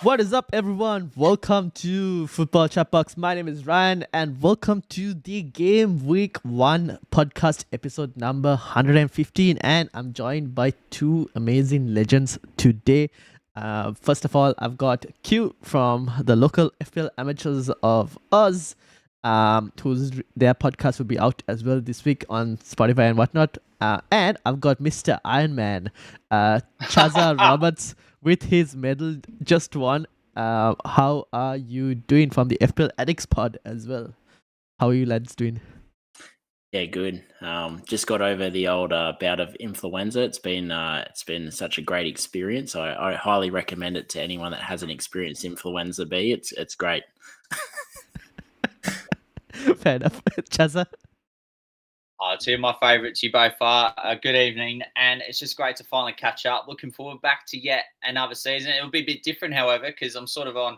What is up, everyone? Welcome to Football Chatbox. My name is Ryan, and welcome to the Game Week 1 podcast episode number 115. And I'm joined by two amazing legends today. First of all, I've got Q from the local FPL Amateurs of Oz, their podcast will be out as well this week on Spotify and whatnot. And I've got Mr. Iron Man, Chaza Roberts, with his medal just won. How are you doing from the FPL Addicts pod as well? How are you lads doing? Yeah, good. Just got over the old bout of influenza. It's been such a great experience. I highly recommend it to anyone that hasn't experienced influenza B. It's great. Fair enough. Chaza? Two of my favourites, you both are. Good evening, and it's just great to finally catch up. Looking forward back to yet another season. It'll be a bit different, however, because I'm sort of on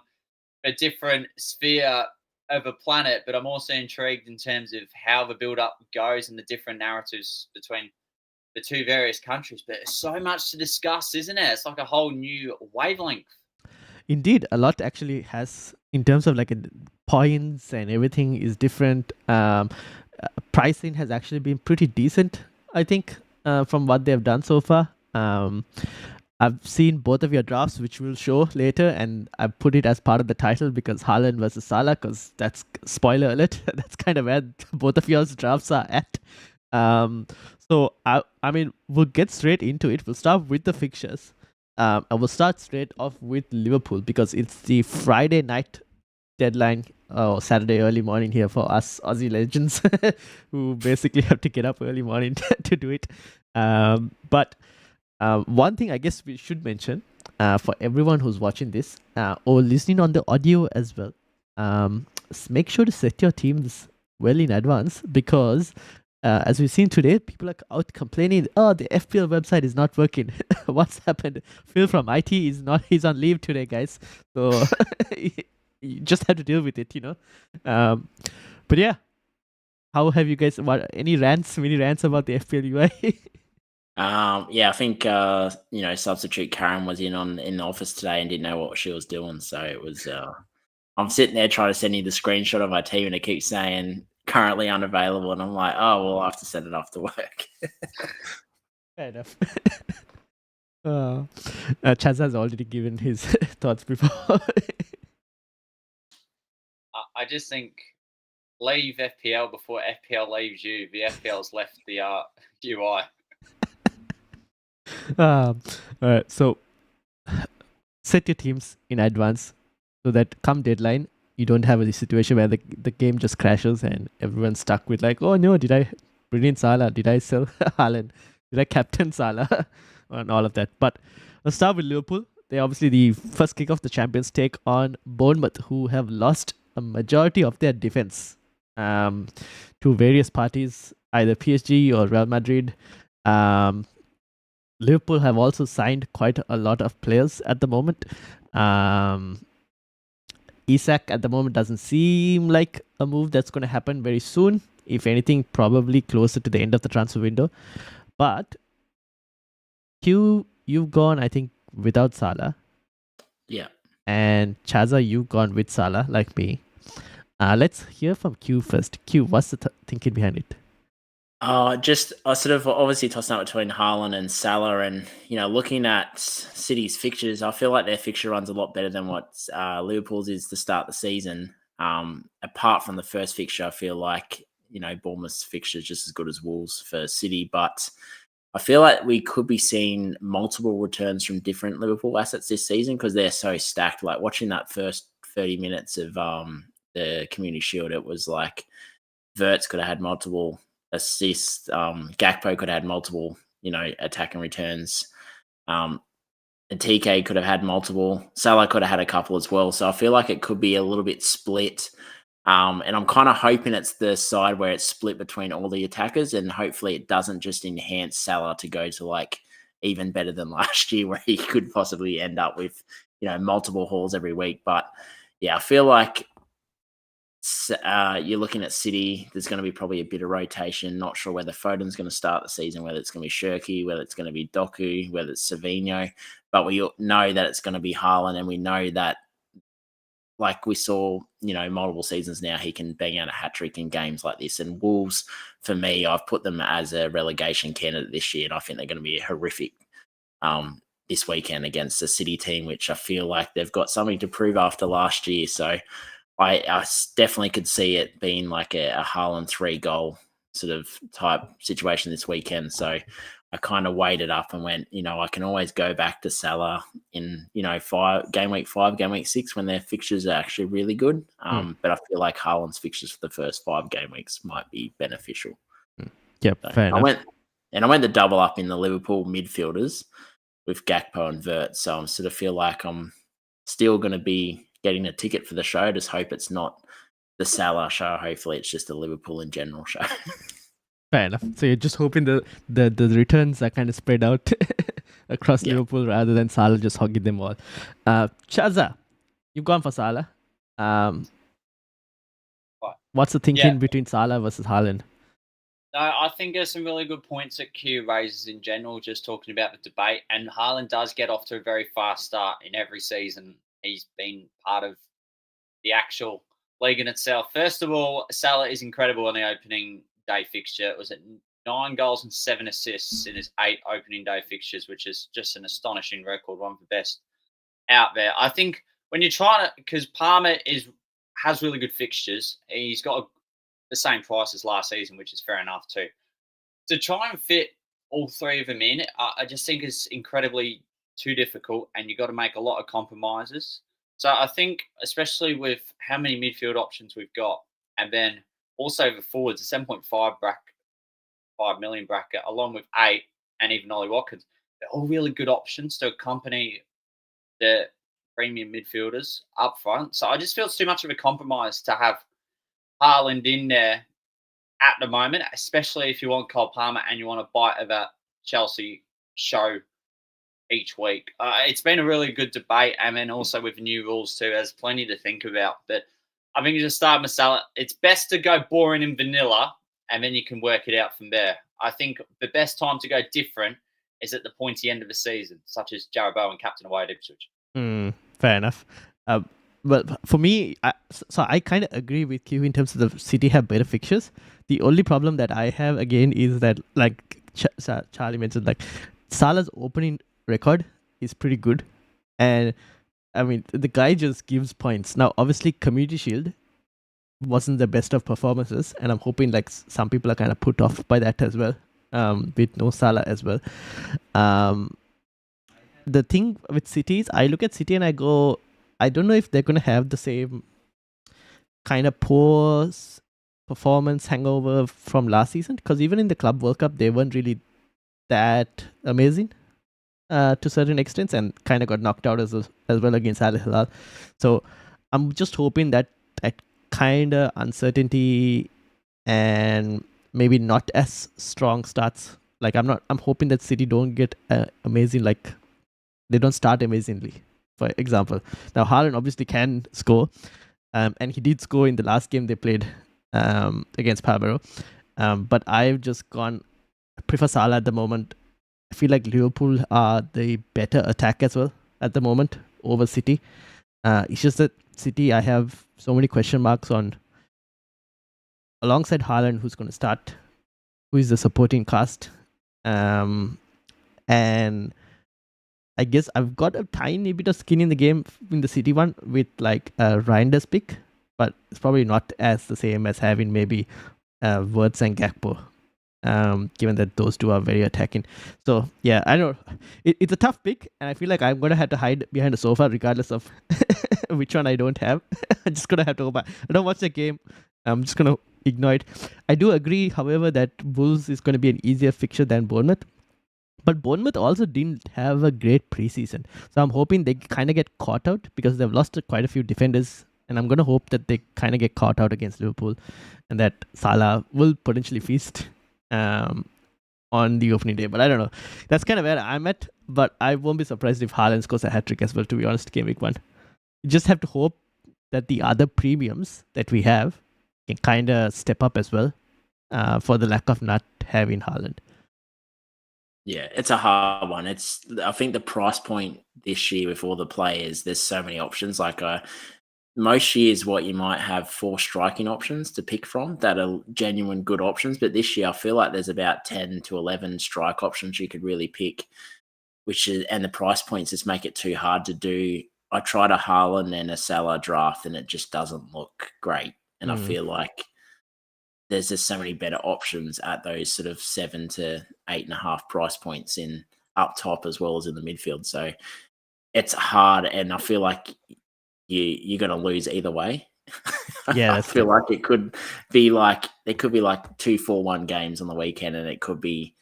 a different sphere of a planet, but I'm also intrigued in terms of how the build-up goes and the different narratives between the two various countries. But there's so much to discuss, isn't it? It's like a whole new wavelength. Indeed, a lot actually has, in terms of like points and everything is different. Pricing has actually been pretty decent, I think, from what they've done so far. I've seen both of your drafts, which we'll show later, and I put it as part of the title because Haaland versus Salah, because that's, spoiler alert, that's kind of where both of yours drafts are at. So I mean, we'll get straight into it. We'll start with the fixtures. And we'll start straight off with Liverpool because it's the Friday night deadline or Saturday early morning here for us Aussie legends who basically have to get up early morning to do it. But one thing I guess we should mention for everyone who's watching this or listening on the audio as well, make sure to set your teams well in advance because as we've seen today, people are out complaining, oh, the FPL website is not working. What's happened? Phil from IT he's on leave today, guys. So you just have to deal with it, But yeah, how have you guys, any mini rants about the FPL UI? Yeah, I think substitute Karen was in the office today and didn't know what she was doing. So it was I'm sitting there trying to send you the screenshot of my team and it keeps saying currently unavailable, and I'm like, oh well, I have to send it off to work. Fair enough. Chaz has already given his thoughts before. I just think leave FPL before FPL leaves you. The FPL's left the UI. All right, so set your teams in advance so that come deadline, you don't have a situation where the game just crashes and everyone's stuck with like, oh no, did I bring in Salah? Did I sell Haaland? Did I captain Salah? And all of that. But let's start with Liverpool. They're obviously the first kick off the Champions take on Bournemouth, who have lost a majority of their defense to various parties, either PSG or Real Madrid. Liverpool have also signed quite a lot of players at the moment. Isak at the moment doesn't seem like a move that's going to happen very soon. If anything, probably closer to the end of the transfer window. But you've gone, I think, without Salah. Yeah. And Chaza, you've gone with Salah, like me. Let's hear from Q first. Q, what's the thinking behind it? I sort of obviously tossing up between Haaland and Salah, and looking at City's fixtures, I feel like their fixture run's a lot better than what Liverpool's is to start the season. Apart from the first fixture, I feel like Bournemouth's fixture is just as good as Wolves for City, but I feel like we could be seeing multiple returns from different Liverpool assets this season because they're so stacked. Like watching that first 30 minutes of the Community Shield, it was like Verts could have had multiple assists. Gakpo could have had multiple, attacking returns. And TK could have had multiple. Salah could have had a couple as well. So I feel like it could be a little bit split. And I'm kind of hoping it's the side where it's split between all the attackers, and hopefully it doesn't just enhance Salah to go to like even better than last year, where he could possibly end up with multiple hauls every week. But yeah, I feel like you're looking at City. There's going to be probably a bit of rotation. Not sure whether Foden's going to start the season, whether it's going to be Shirky, whether it's going to be Doku, whether it's Savinho. But we know that it's going to be Haaland, and we know that, like we saw, multiple seasons now, he can bang out a hat-trick in games like this. And Wolves, for me, I've put them as a relegation candidate this year, and I think they're going to be horrific this weekend against the City team, which I feel like they've got something to prove after last year. So I definitely could see it being like a Haaland 3-goal sort of type situation this weekend. So I kind of weighed it up and went, I can always go back to Salah in, game week 5, game week 6 when their fixtures are actually really good. But I feel like Haaland's fixtures for the first 5 game weeks might be beneficial. Yep, So fair enough. I went to double up in the Liverpool midfielders with Gakpo and Vert. So I sort of feel like I'm still going to be getting a ticket for the show. Just hope it's not the Salah show. Hopefully it's just the Liverpool in general show. Fair enough. So you're just hoping the returns are kind of spread out across Liverpool rather than Salah just hogging them all. Chaza, you've gone for Salah. What's the thinking between Salah versus Haaland? No, I think there's some really good points that Q raises in general, just talking about the debate. And Haaland does get off to a very fast start in every season. He's been part of the actual league in itself. First of all, Salah is incredible on the opening day fixture. It was at 9 goals and 7 assists in his 8 opening day fixtures, which is just an astonishing record, one of the best out there. I think when you're trying to, because Palmer has really good fixtures, he's got the same price as last season, which is fair enough too. To try and fit all 3 of them in, I just think is incredibly too difficult, and you've got to make a lot of compromises. So I think, especially with how many midfield options we've got, and then also the forwards, the 7.5 million bracket, along with 8 and even Ollie Watkins, they're all really good options to accompany the premium midfielders up front. So I just feel it's too much of a compromise to have Haaland in there at the moment, especially if you want Cole Palmer and you want a bite of that Chelsea show each week. It's been a really good debate, and then also with the new rules too, there's plenty to think about. But I think you just start with Salah. It's best to go boring and vanilla, and then you can work it out from there. I think the best time to go different is at the pointy end of the season, such as Jarrod Bowen, captain away at Ipswich. Fair enough. Well, for me, I kind of agree with you in terms of the City have better fixtures. The only problem that I have again is that, like Charlie mentioned, like Salah's opening record is pretty good, and I mean the guy just gives points. Now, obviously, Community Shield wasn't the best of performances, and I'm hoping like some people are kind of put off by that as well. With no Salah as well. The thing with City is, I look at City and I go, I don't know if they're going to have the same kind of poor performance hangover from last season, because even in the Club World Cup, they weren't really that amazing to certain extents, and kind of got knocked out as well against Al Hilal. So I'm just hoping that kind of uncertainty and maybe not as strong starts. Like I'm hoping that City don't get amazing, like they don't start amazingly. For example, now Haaland obviously can score, and he did score in the last game they played against Peterborough. But I've just prefer Salah at the moment. I feel like Liverpool are the better attack as well at the moment over City. It's just that City, I have so many question marks on. Alongside Haaland, who's going to start, who is the supporting cast, and I guess I've got a tiny bit of skin in the game in the City one with like Reinder's pick, but it's probably not as the same as having maybe Wirtz and Gakpo, given that those two are very attacking. So yeah, I don't know. It's a tough pick, and I feel like I'm going to have to hide behind the sofa regardless of which one I don't have. I'm just going to have to go back. I don't watch the game. I'm just going to ignore it. I do agree, however, that Wolves is going to be an easier fixture than Bournemouth. But Bournemouth also didn't have a great preseason. So I'm hoping they kind of get caught out because they've lost quite a few defenders. And I'm going to hope that they kind of get caught out against Liverpool and that Salah will potentially feast on the opening day. But I don't know. That's kind of where I'm at. But I won't be surprised if Haaland scores a hat-trick as well, to be honest, game week 1. You just have to hope that the other premiums that we have can kind of step up as well for the lack of not having Haaland. Yeah, it's a hard one. I think the price point this year with all the players, there's so many options. Like most years, what you might have 4 striking options to pick from that are genuine good options. But this year, I feel like there's about 10 to 11 strike options you could really pick, and the price points just make it too hard to do. I tried a Haaland and a Salah draft, and it just doesn't look great. And I feel like there's just so many better options at those sort of 7 to 8.5 price points in up top as well as in the midfield. So it's hard, and I feel like you're going to lose either way. Yeah, I feel like it could be like there could be like 2-4-1 games on the weekend, and it could be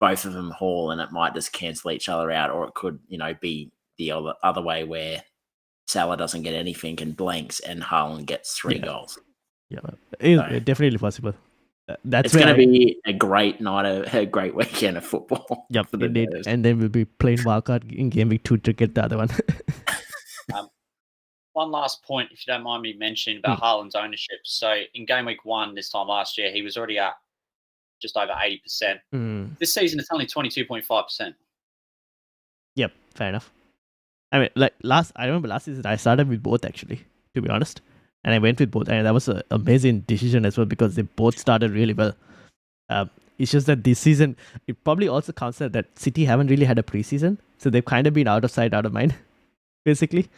both of them haul, and it might just cancel each other out, or it could be the other way where Salah doesn't get anything and blanks, and Haaland gets 3 goals. Yeah, it's definitely possible. It's going to be a great night, a great weekend of football. Yep, indeed. And then we'll be playing wildcard in Game Week 2 to get the other one. One last point, if you don't mind me mentioning about Haaland's ownership. So in Game Week 1 this time last year, he was already at just over 80%. This season, it's only 22.5%. Yep, fair enough. I mean, I remember last season I started with both, actually, to be honest. And I went with both, and that was an amazing decision as well because they both started really well. It's just that this season, it probably also counts that City haven't really had a preseason, so they've kind of been out of sight, out of mind, basically.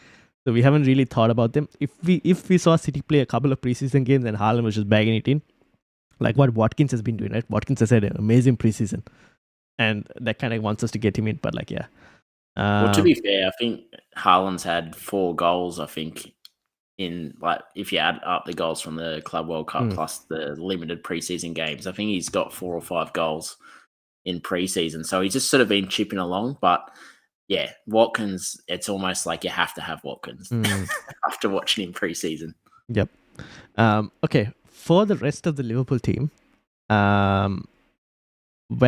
So we haven't really thought about them. If we saw City play a couple of preseason games and Haaland was just bagging it in, like what Watkins has been doing, right? Watkins has had an amazing preseason, and that kind of wants us to get him in. But yeah. Well, to be fair, I think Haaland's had 4 goals. I think in if you add up the goals from the Club World Cup plus the limited preseason games, I think he's got 4 or 5 goals in preseason. So he's just sort of been chipping along. But yeah, Watkins, it's almost like you have to have Watkins after watching him preseason. Yep. Okay. For the rest of the Liverpool team, where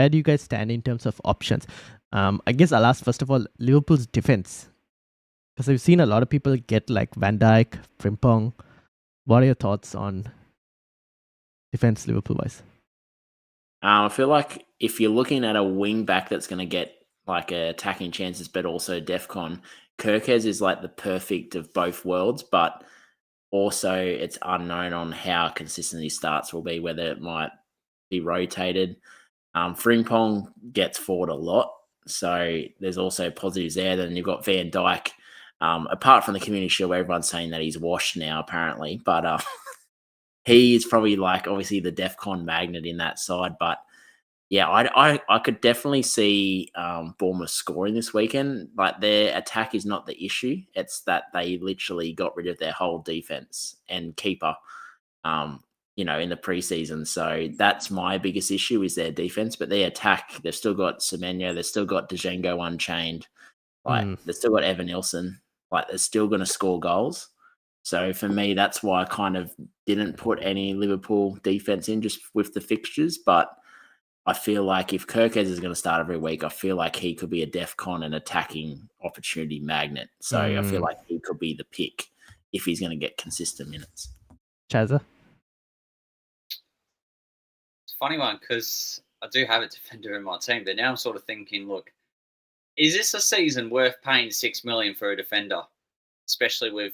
do you guys stand in terms of options? I guess I'll ask first of all Liverpool's defense, because I've seen a lot of people get like Van Dijk, Frimpong. What are your thoughts on defense Liverpool wise? I feel like if you're looking at a wing back that's going to get like attacking chances, but also DEFCON, Kirkes is like the perfect of both worlds, but also it's unknown on how consistent his starts will be, whether it might be rotated. Frimpong gets forward a lot, so there's also positives there. Then you've got Van Dijk, apart from the Community Shield where everyone's saying that he's washed now apparently, but he is probably like obviously the DEFCON magnet in that side. But yeah, I could definitely see Bournemouth scoring this weekend. Like their attack is not the issue; it's that they literally got rid of their whole defense and keeper, in the preseason. So that's my biggest issue is their defense. But their attack, they've still got Semenyo, they've still got Django unchained, they've still got Evan Nilsson. Like they're still going to score goals. So for me, that's why I kind of didn't put any Liverpool defense in just with the fixtures, but I feel like if Kirkes is going to start every week, I feel like he could be a DEFCON and attacking opportunity magnet. So I feel like he could be the pick if he's going to get consistent minutes. Chazza? It's a funny one because I do have a defender in my team, but now I'm sort of thinking, look, is this a season worth paying $6 million for a defender, especially with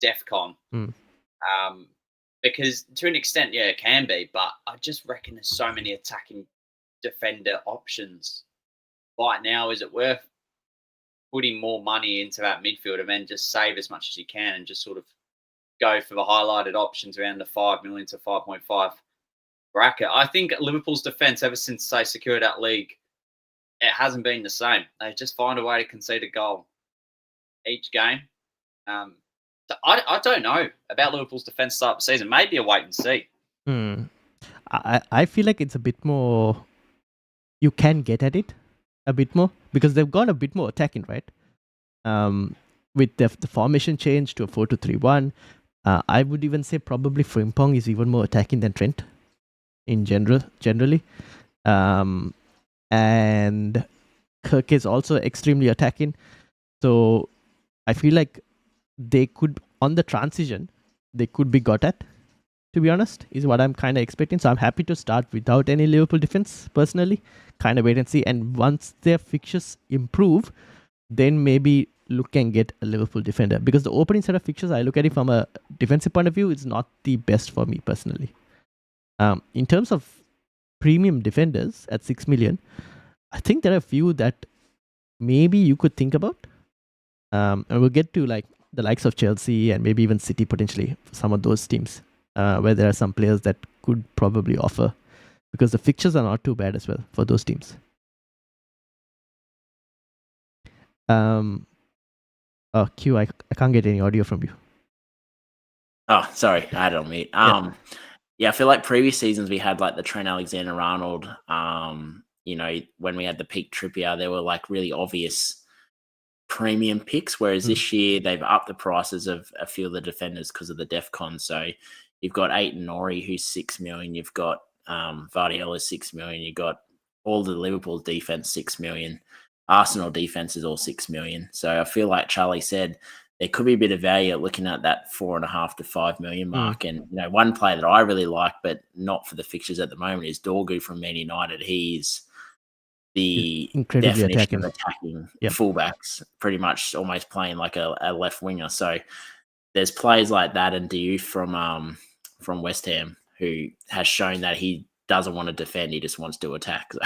DEFCON? Because to an extent, yeah, it can be, but I just reckon there's so many attacking defender options right now. Is it worth putting more money into that midfield and then just save as much as you can and just sort of go for the highlighted options around the 5 million to 5.5 bracket? I think Liverpool's defence, ever since they secured that league, it hasn't been the same. They just find a way to concede a goal each game. So I don't know about Liverpool's defence start of the season. Maybe a wait and see. I feel like it's a bit more. You can get at it a bit more because they've gone a bit more attacking, right? With the formation change to a 4-2-3-1, I would even say probably Frimpong is even more attacking than Trent in generally. And Kirk is also extremely attacking. So I feel like they could on the transition, they could be got at, to be honest, is what I'm kind of expecting. So I'm happy to start without any Liverpool defense, personally. Kind of wait and see. And once their fixtures improve, then maybe look and get a Liverpool defender. Because the opening set of fixtures, I look at it from a defensive point of view, it's not the best for me, personally. In terms of premium defenders at 6 million, I think there are a few that maybe you could think about. And we'll get to like the likes of Chelsea and maybe even City potentially for some of those teams, where there are some players that could probably offer, because the fixtures are not too bad as well for those teams. Q, I can't get any audio from you. Oh, sorry, I had it on mute. Yeah, I feel like previous seasons we had like the Trent Alexander-Arnold. When we had the peak Trippier, there were like really obvious premium picks, whereas this year they've upped the prices of a few of the defenders because of the DEFCON. So you've got Aiton Nori, who's 6 million. You've got Vardiella, 6 million. You've got all the Liverpool defense, 6 million. Arsenal defense is all 6 million. So I feel like Charlie said, there could be a bit of value looking at that 4.5 to 5 million mark. And one player that I really like, but not for the fixtures at the moment, is Dorgu from Man United. He's the definition of attacking fullbacks, pretty much almost playing like a left winger. So there's players like that, and Diouf from West Ham, who has shown that he doesn't want to defend, he just wants to attack. So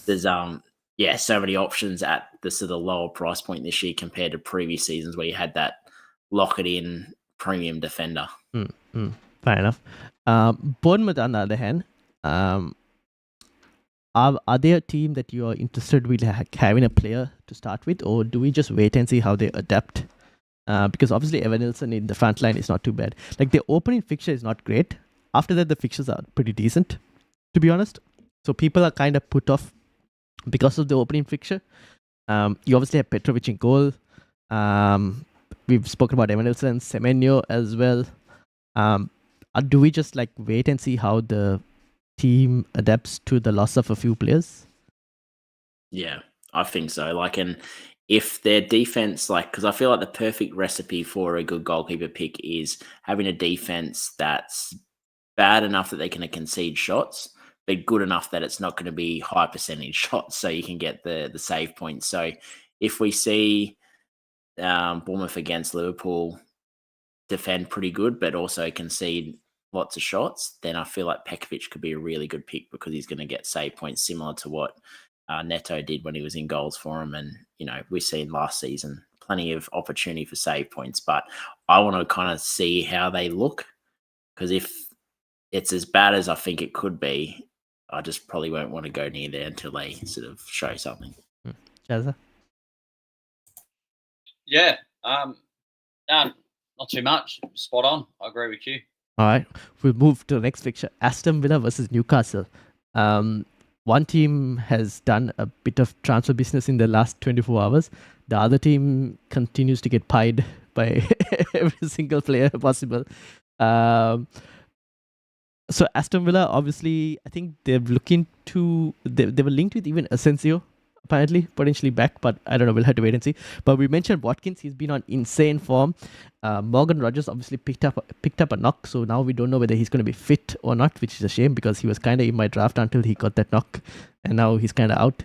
there's so many options at the sort of lower price point this year compared to previous seasons where you had that lock it in premium defender. Fair enough. Bournemouth, on the other hand, are they a team that you are interested with having a player to start with, or do we just wait and see how they adapt? Because obviously Evan Nilsson in the front line is not too bad. Like, the opening fixture is not great. After that, the fixtures are pretty decent, to be honest. So people are kind of put off because of the opening fixture. You obviously have Petrovic in goal. We've spoken about Evan Nilsson, Semenyo as well. Do we just like wait and see how the team adapts to the loss of a few players? Yeah, I think so. Like, and if their defense, like, because I feel like the perfect recipe for a good goalkeeper pick is having a defense that's bad enough that they can concede shots, but good enough that it's not going to be high percentage shots, so you can get the save points. So if we see Bournemouth against Liverpool defend pretty good, but also concede lots of shots, then I feel like Pekovic could be a really good pick because he's going to get save points similar to what Neto did when he was in goals for him. And, we've seen last season plenty of opportunity for save points, but I want to kind of see how they look, because if it's as bad as I think it could be, I just probably won't want to go near there until they sort of show something. Jazza? Yeah. Not too much. Spot on. I agree with you. All right. We'll move to the next fixture. Aston Villa versus Newcastle. One team has done a bit of transfer business in the last 24 hours. The other team continues to get pied by every single player possible. So Aston Villa, obviously, I think they're looking to... They were linked with even Asensio, apparently, potentially back, but I don't know, we'll have to wait and see. But we mentioned Watkins, he's been on insane form. Morgan Rogers obviously picked up a knock, so now we don't know whether he's going to be fit or not, which is a shame because he was kind of in my draft until he got that knock, and now he's kind of out.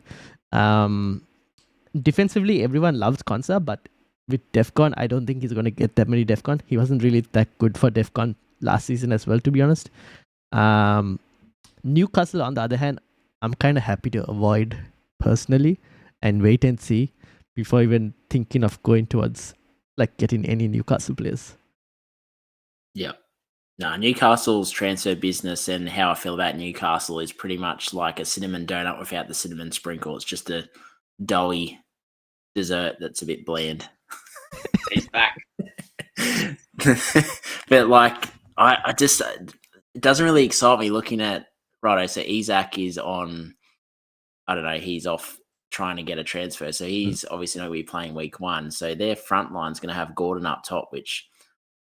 Defensively, everyone loves Konsa, but with DEFCON, I don't think he's going to get that many DEFCON. He wasn't really that good for DEFCON last season as well, to be honest. Newcastle, on the other hand, I'm kind of happy to avoid personally and wait and see before even thinking of going towards like getting any Newcastle players. Yeah. No, Newcastle's transfer business and how I feel about Newcastle is pretty much like a cinnamon donut without the cinnamon sprinkle. It's just a doughy dessert that's a bit bland. He's back. But like, I just, it doesn't really excite me looking at, righto, so Isaac is on, I don't know, he's off trying to get a transfer. So he's obviously not going to be playing week 1. So their front line's going to have Gordon up top, which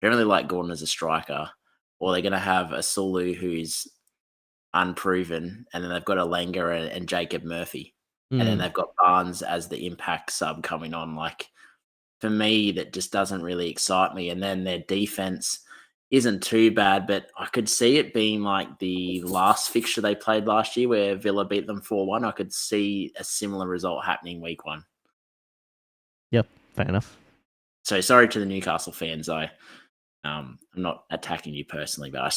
I don't really like Gordon as a striker. Or they're going to have a Sulu who's unproven. And then they've got Alenga and Jacob Murphy. And then they've got Barnes as the impact sub coming on. Like, for me that just doesn't really excite me. And then their defense isn't too bad, but I could see it being like the last fixture they played last year where Villa beat them 4-1. I could see a similar result happening week 1. Yep, fair enough. So sorry to the Newcastle fans. I'm not attacking you personally, but I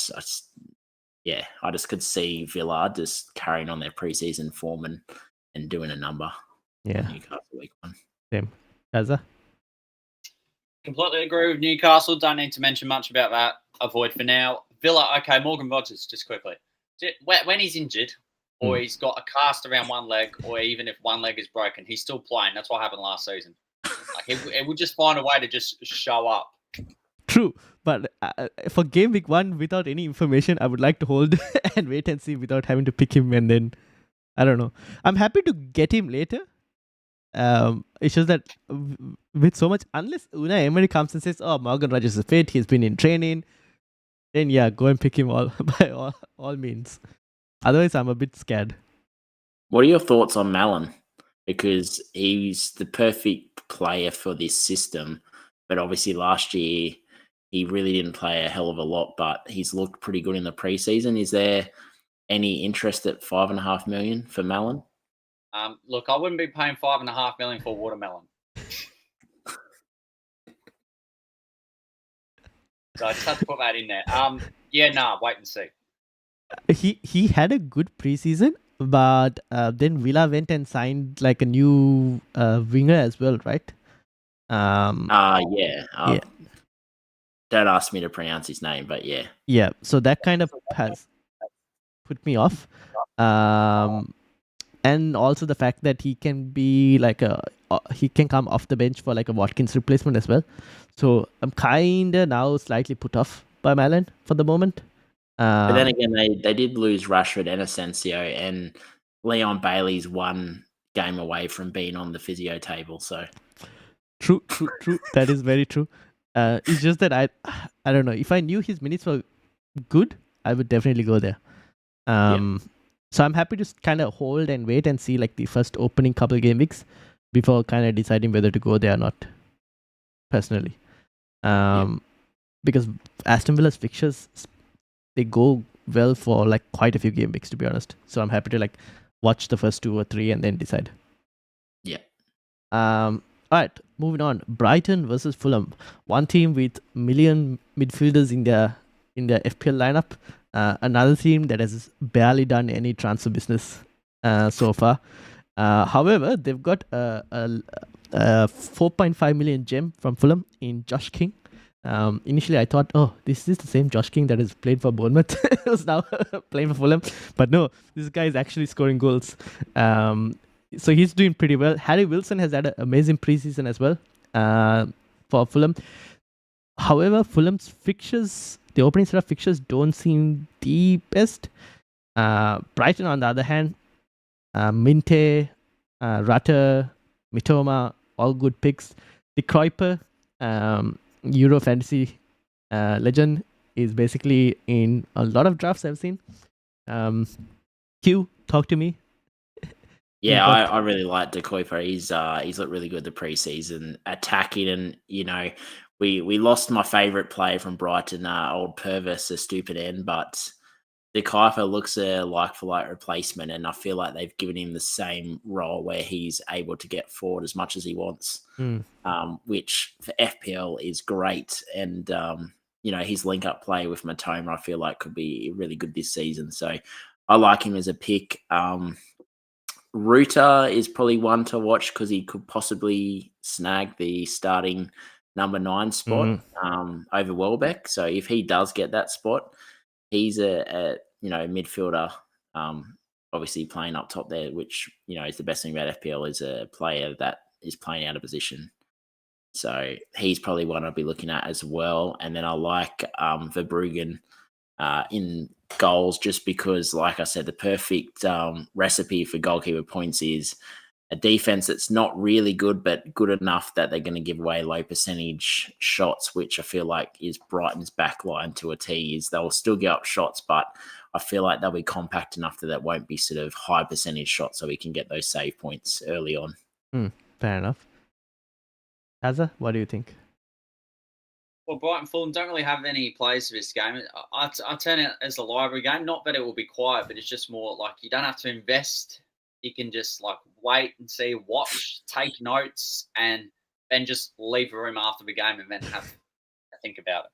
just could see Villa just carrying on their preseason form and doing a number. Yeah. Newcastle week 1. Same. Gaza? Completely agree with Newcastle. Don't need to mention much about that. Avoid for now. Villa, okay, Morgan Rogers, just quickly. When he's injured or he's got a cast around one leg, or even if one leg is broken, he's still playing. That's what happened last season. Like it would just find a way to just show up. True, but for game week 1, without any information, I would like to hold and wait and see without having to pick him, and then I don't know. I'm happy to get him later. It's just that with so much, unless Unai Emery comes and says, "Oh, Morgan Rogers is fit, he's been in training," then yeah, go and pick him by all means. Otherwise, I'm a bit scared. What are your thoughts on Malin? Because he's the perfect player for this system, but obviously last year he really didn't play a hell of a lot, but he's looked pretty good in the preseason. Is there any interest at $5.5 million for Malin? Look, I wouldn't be paying $5.5 million for watermelon. So I just have to put that in there. Wait and see. He had a good preseason, but then Villa went and signed like a new winger as well, right? Yeah. Don't ask me to pronounce his name, but yeah. Yeah, so that kind of has put me off. And also the fact that he can be like he can come off the bench for like a Watkins replacement as well. So I'm kind of now slightly put off by Malin for the moment. But then again, they did lose Rashford and Asensio, and Leon Bailey's one game away from being on the physio table. So true. That is very true. It's just that I don't know. If I knew his minutes were good, I would definitely go there. So I'm happy to kind of hold and wait and see like the first opening couple game weeks before kind of deciding whether to go there or not. Personally, because Aston Villa's fixtures, they go well for like quite a few game weeks, to be honest. So I'm happy to like watch the first 2 or 3 and then decide. Yeah. All right, moving on. Brighton versus Fulham. One team with million midfielders in their FPL lineup. Another team that has barely done any transfer business so far. However, they've got a 4.5 million gem from Fulham in Josh King. Initially, I thought, oh, this is the same Josh King that has played for Bournemouth, who's now playing for Fulham. But no, this guy is actually scoring goals. So he's doing pretty well. Harry Wilson has had an amazing preseason as well for Fulham. However, Fulham's fixtures, the opening set of fixtures, don't seem the best. Brighton, on the other hand, Minte, Rutter, Mitoma, all good picks. The Kruiper, Euro Fantasy legend, is basically in a lot of drafts I've seen. Q, talk to me. Yeah, I really like De Kuyper. He's looked really good the preseason, attacking, and we lost my favourite player from Brighton, old Purvis, a stupid end, but De Kuyper looks a like-for-like replacement, and I feel like they've given him the same role where he's able to get forward as much as he wants, which for FPL is great. And, his link-up play with Matoma, I feel like could be really good this season. So I like him as a pick. Ruta is probably one to watch because he could possibly snag the starting number 9 spot over Welbeck. So if he does get that spot, he's a midfielder, obviously playing up top there, which is the best thing about FPL is a player that is playing out of position. So he's probably one I'll be looking at as well. And then I like Verbruggen in goals, just because, like I said, the perfect recipe for goalkeeper points is a defense that's not really good, but good enough that they're going to give away low percentage shots, which I feel like is Brighton's backline to a T. Is they'll still get up shots, but I feel like they'll be compact enough that won't be sort of high percentage shots, so we can get those save points early on. Fair enough. Hazza, what do you think? Well, Brighton Fulham don't really have any players for this game. I turn it as a library game. Not that it will be quiet, but it's just more like you don't have to invest. You can just like wait and see, watch, take notes, and then just leave the room after the game and then have to think about it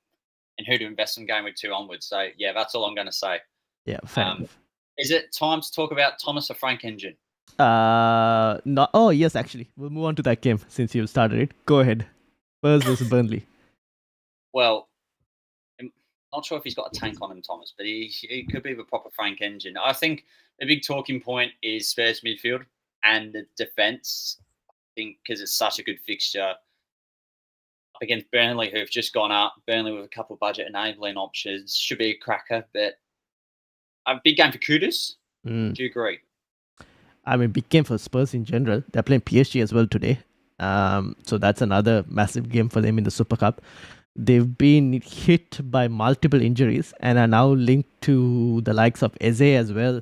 and who to invest in game week 2 onwards. So yeah, that's all I'm going to say. Yeah, fair enough. Is it time to talk about Thomas or Frank Engine? No. Oh yes, actually, we'll move on to that game since you started it. Go ahead. Spurs versus Burnley. Well, I'm not sure if he's got a tank on him, Thomas, but he could be the proper Frank Engine. I think the big talking point is Spurs midfield and the defence. I think because it's such a good fixture up against Burnley, who've just gone up. Burnley with a couple of budget enabling options should be a cracker, but a big game for Kudus. Do you agree? I mean, big game for Spurs in general. They're playing PSG as well today. So that's another massive game for them in the Super Cup. They've been hit by multiple injuries and are now linked to the likes of Eze as well.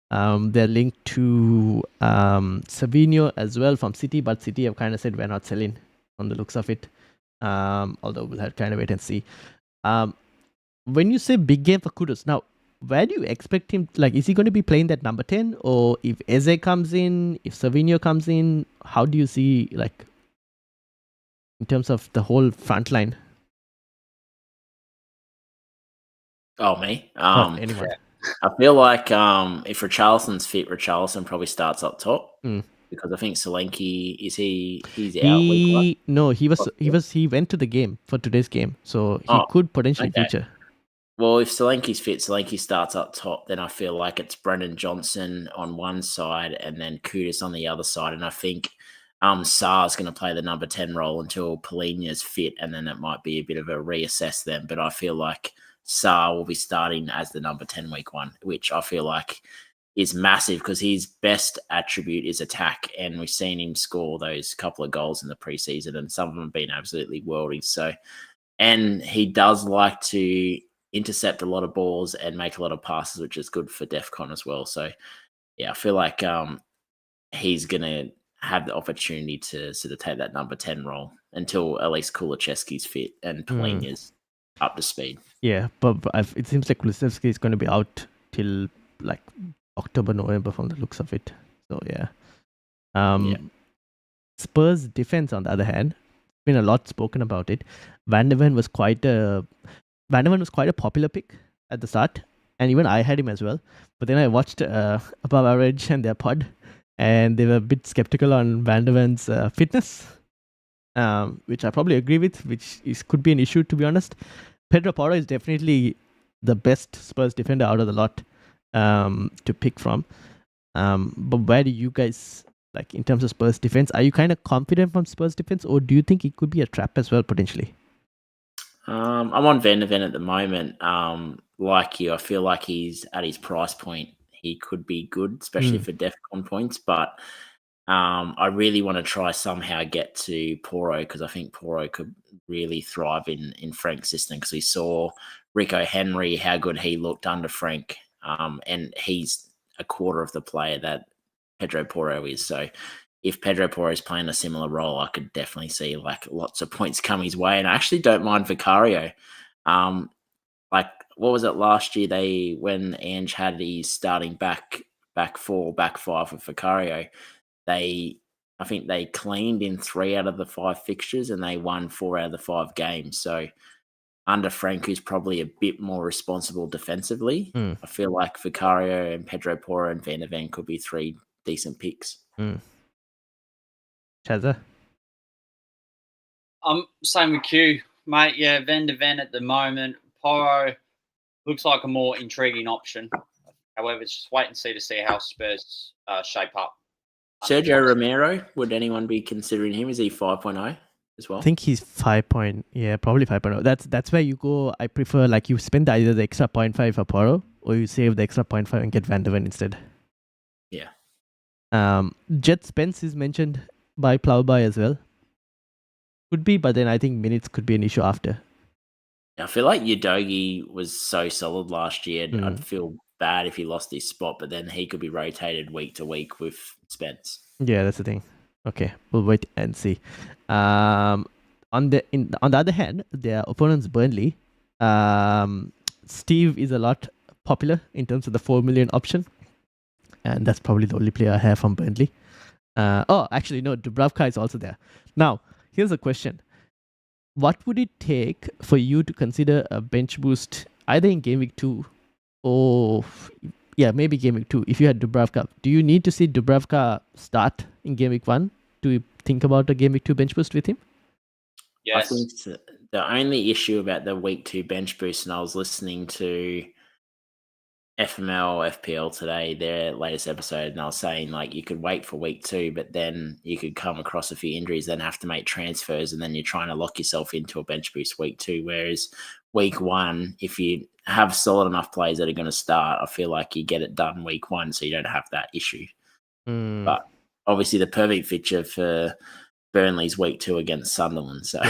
They're linked to Savinho as well from City, but City have kind of said we're not selling on the looks of it. Although we'll have to kind of wait and see. When you say big game for Kudus, now, where do you expect him? Like, is he going to be playing that number 10? Or if Eze comes in, if Savinho comes in, how do you see, like, in terms of the whole front line? Oh, me? Anyone? I feel like if Richarlison's fit, Richarlison probably starts up top because I think Solanke he's out. No, he went to the game for today's game, so he could potentially feature. Well, if Solanke's fit, Solanke starts up top, then I feel like it's Brendan Johnson on one side and then Kudus on the other side, and I think Sar's going to play the number 10 role until Polina's fit, and then it might be a bit of a reassess then. But I feel like Sar will be starting as the number 10 week 1, which I feel like is massive because his best attribute is attack, and we've seen him score those couple of goals in the preseason, and some of them have been absolutely worldy. So, and he does like to intercept a lot of balls and make a lot of passes, which is good for DEFCON as well. So, yeah, I feel like he's going to have the opportunity to sort of take that number 10 role until at least Kulusevski's fit and Polina's up to speed. Yeah, but it seems like Kulusevski is going to be out till like October, November from the looks of it. So yeah. Spurs defense, on the other hand, been a lot spoken about it. Van der Ven was quite a popular pick at the start, and even I had him as well. But then I watched Above Average and their pod, and they were a bit skeptical on Van der Ven's fitness, which I probably agree with, which could be an issue, to be honest. Pedro Porro is definitely the best Spurs defender out of the lot to pick from. But where do you guys, like, in terms of Spurs defense, are you kind of confident from Spurs defense, or do you think it could be a trap as well, potentially? I'm on Van der Ven at the moment. Like you, I feel like he's at his price point. He could be good, especially for DEFCON points. But I really want to try somehow get to Porro because I think Porro could really thrive in Frank's system because we saw Rico Henry, how good he looked under Frank. And he's a quarter of the player that Pedro Porro is. So if Pedro Porro is playing a similar role, I could definitely see like lots of points come his way. And I actually don't mind Vicario. Like what was it last year? When Ange had his starting back 4, back 5 with Vicario, I think they cleaned in 3 out of the 5 fixtures and they won 4 out of the 5 games. So under Frank, who's probably a bit more responsible defensively, I feel like Vicario and Pedro Porro and Van der Ven could be 3 decent picks. Chazza? Same with Q, mate. Yeah, Van der Ven at the moment. Porro looks like a more intriguing option. However, it's just wait and see to see how Spurs shape up. Sergio Romero, would anyone be considering him? Is he 5.0 as well? I think he's 5. Probably 5.0. That's where you go. I prefer, like, you spend either the extra 0.5 for Porro, or you save the extra 0.5 and get Van der Ven instead. Yeah. Jet Spence is mentioned by Plowby as well. Could be, but then I think minutes could be an issue after. I feel like Udogie was so solid last year. I'd feel bad if he lost his spot, but then he could be rotated week to week with Spence. Yeah, that's the thing. Okay, we'll wait and see. On the other hand, their opponents Burnley, Steve is a lot popular in terms of the 4 million option, and that's probably the only player I have from Burnley. Actually no, Dubravka is also there. Now, here's a question: what would it take for you to consider a bench boost either in Game Week 2 or maybe Game Week 2 if you had Dubravka? Do you need to see Dubravka start in Game Week 1 to think about a Game Week 2 bench boost with him? Yes. I think the only issue about the week 2 bench boost, and I was listening to FPL today, their latest episode, and I was saying like you could wait for week 2, but then you could come across a few injuries, then have to make transfers, and then you're trying to lock yourself into a bench boost week 2. Whereas week 1, if you have solid enough players that are going to start, I feel like you get it done week 1, so you don't have that issue. But obviously, the perfect fixture for Burnley's week 2 against Sunderland, so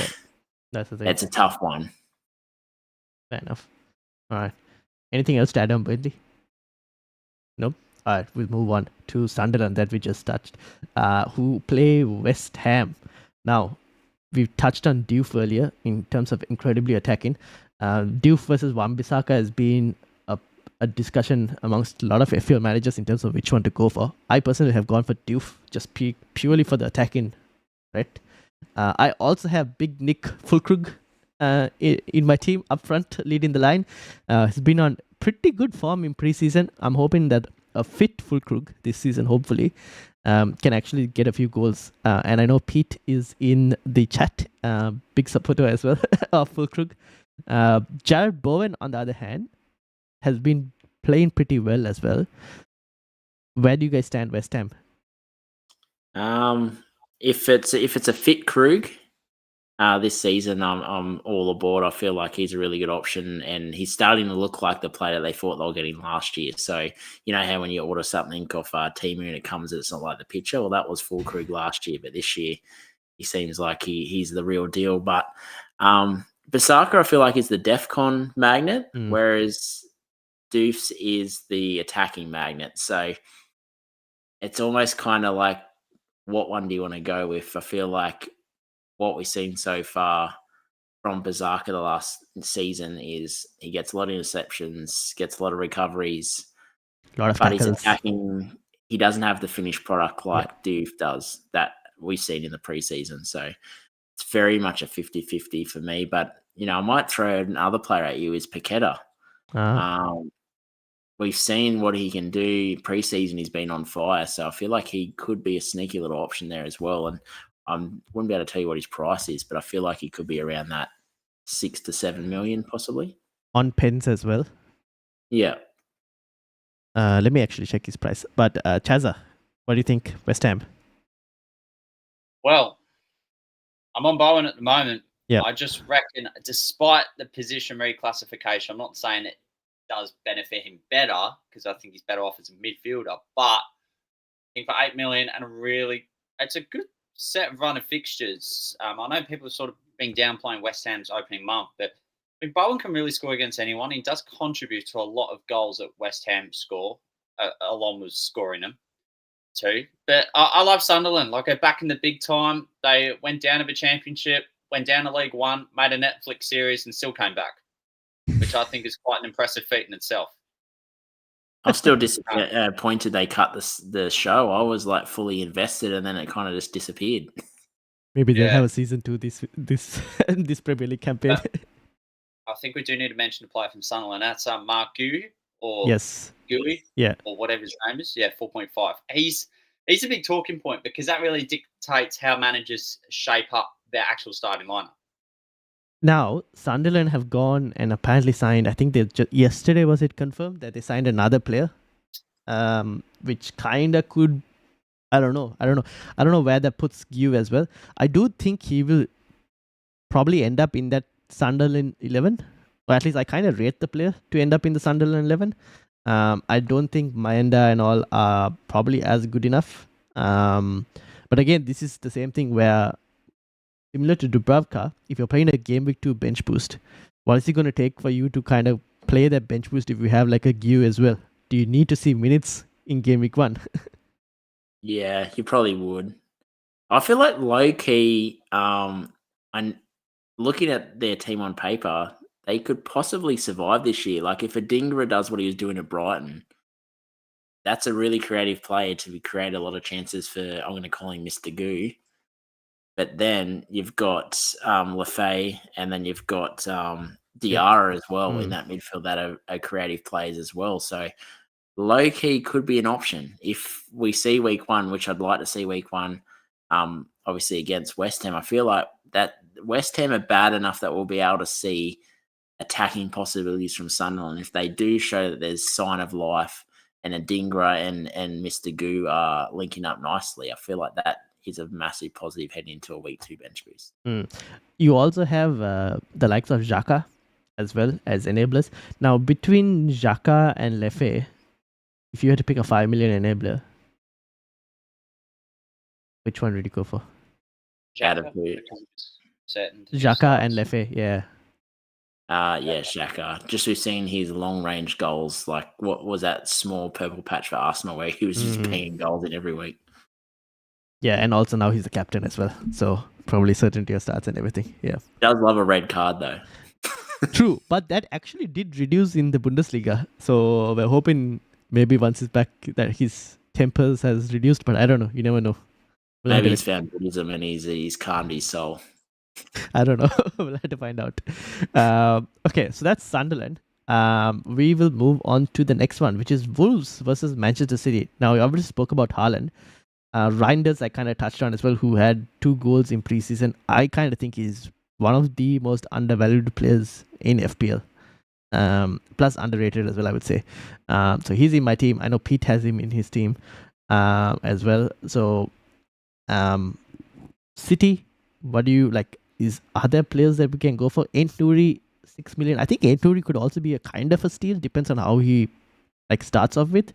that's the thing. It's a tough one. Fair enough. All right. Anything else to add on Burnley? Nope. All right, we'll move on to Sunderland that we just touched, who play West Ham. Now, we've touched on Diouf earlier in terms of incredibly attacking. Diouf versus Wan-Bissaka has been a discussion amongst a lot of FPL managers in terms of which one to go for. I personally have gone for Diouf just purely for the attacking, right? I also have Big Nick Fulkrug in my team up front, leading the line. He's been on pretty good form in preseason. I'm hoping that a fit Fulkrug this season, hopefully, can actually get a few goals. And I know Pete is in the chat, big supporter as well of Fulkrug. Jared Bowen, on the other hand, has been playing pretty well as well. Where do you guys stand, West Ham? If it's a fit Krug this season, I'm all aboard. I feel like he's a really good option, and he's starting to look like the player they thought they were getting last year. So you know how when you order something off Temu and it comes, it's not like the picture. Well, that was full Krug last year, but this year he seems like he's the real deal. But Bissaka, I feel like, is the DEFCON magnet, whereas Doofs is the attacking magnet. So it's almost kind of like, what one do you want to go with? I feel like what we've seen so far from Bissaka the last season is he gets a lot of interceptions, gets a lot of recoveries, a lot of but tackles. He's attacking. He doesn't have the finished product like Diouf does that we've seen in the preseason. So it's very much a 50-50 for me. But, I might throw another player at you is Paqueta. We've seen what he can do preseason. He's been on fire. So I feel like he could be a sneaky little option there as well. And I wouldn't be able to tell you what his price is, but I feel like he could be around that 6 to 7 million possibly. On pens as well? Yeah. Let me actually check his price. But Chazza, what do you think, West Ham? Well, I'm on Bowen at the moment. Yeah. I just reckon, despite the position reclassification, I'm not saying it does benefit him better because I think he's better off as a midfielder. But I think for 8 million and it's a good set run of fixtures. I know people have sort of been downplaying West Ham's opening month, but I mean, Bowen can really score against anyone. He does contribute to a lot of goals that West Ham score, along with scoring them too. But I love Sunderland. Like, they're back in the big time. They went down to the Championship, went down to League One, made a Netflix series, and still came back, which I think is quite an impressive feat in itself. I'm still disappointed they cut the show. I was like fully invested, and then it kind of just disappeared. Maybe they'll have a season 2 this Premier League campaign. I think we do need to mention a player from Sunderland. That's Mark Gui, or Gui, or whatever his name is. Yeah, 4.5. He's a big talking point because that really dictates how managers shape up their actual starting lineup. Now, Sunderland have gone and apparently signed, I think yesterday was it confirmed that they signed another player, which kind of could, I don't know where that puts Gui as well. I do think he will probably end up in that Sunderland 11, or at least I kind of rate the player to end up in the Sunderland 11. I don't think Maenda and all are probably as good enough. But again, this is the same thing where, similar to Dubravka, if you're playing a Game Week 2 bench boost, what is it going to take for you to kind of play that bench boost if you have like a Gui as well? Do you need to see minutes in Game Week 1? Yeah, you probably would. I feel like low-key, looking at their team on paper, they could possibly survive this year. Like if Adingra does what he was doing at Brighton, that's a really creative player to create a lot of chances for, I'm going to call him Mr. Goo. But then you've got Lafay, and then you've got Diarra as well in that midfield that are creative players as well. So low-key could be an option. If we see week one, which I'd like to see week one, obviously against West Ham, I feel like that West Ham are bad enough that we'll be able to see attacking possibilities from Sunderland. If they do show that there's sign of life and Adingra and Mr. Goo are linking up nicely, I feel like that is a massive positive heading into a week 2 bench boost. You also have the likes of Xhaka as well as enablers. Now, between Xhaka and Lefebvre, if you had to pick a 5 million enabler, which one would you go for? Xhaka and Lefebvre, yeah. Xhaka. Just we've seen his long-range goals. Like, what was that small purple patch for Arsenal where he was just pinging goals in every week? Yeah, and also now he's the captain as well. So probably certainty of starts and everything. Yeah. Does love a red card though. True, but that actually did reduce in the Bundesliga. So we're hoping maybe once he's back that his tempers has reduced, but I don't know. You never know. Maybe he's found Buddhism and he's calmed his soul. I don't know. We'll have to find out. Okay, so that's Sunderland. We will move on to the next one, which is Wolves versus Manchester City. Now, we already spoke about Haaland. Reinders, I kind of touched on as well, who had 2 goals in preseason. I kind of think he's one of the most undervalued players in FPL. Plus underrated as well, I would say. So he's in my team. I know Pete has him in his team as well. So City, what do you like? Are there players that we can go for? Nouri, 6 million. I think Nouri could also be a kind of a steal. Depends on how he starts off with.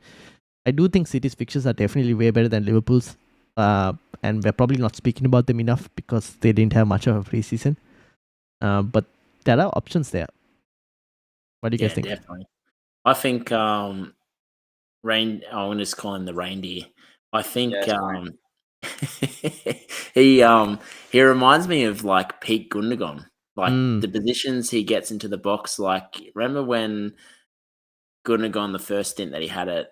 I do think City's fixtures are definitely way better than Liverpool's, and we're probably not speaking about them enough because they didn't have much of a preseason. But there are options there. What do you guys think? Definitely. I think I'm just call him the reindeer. I think he reminds me of like Pete Gundogan. Like the positions he gets into the box. Like remember when Gundogan, the first stint that he had at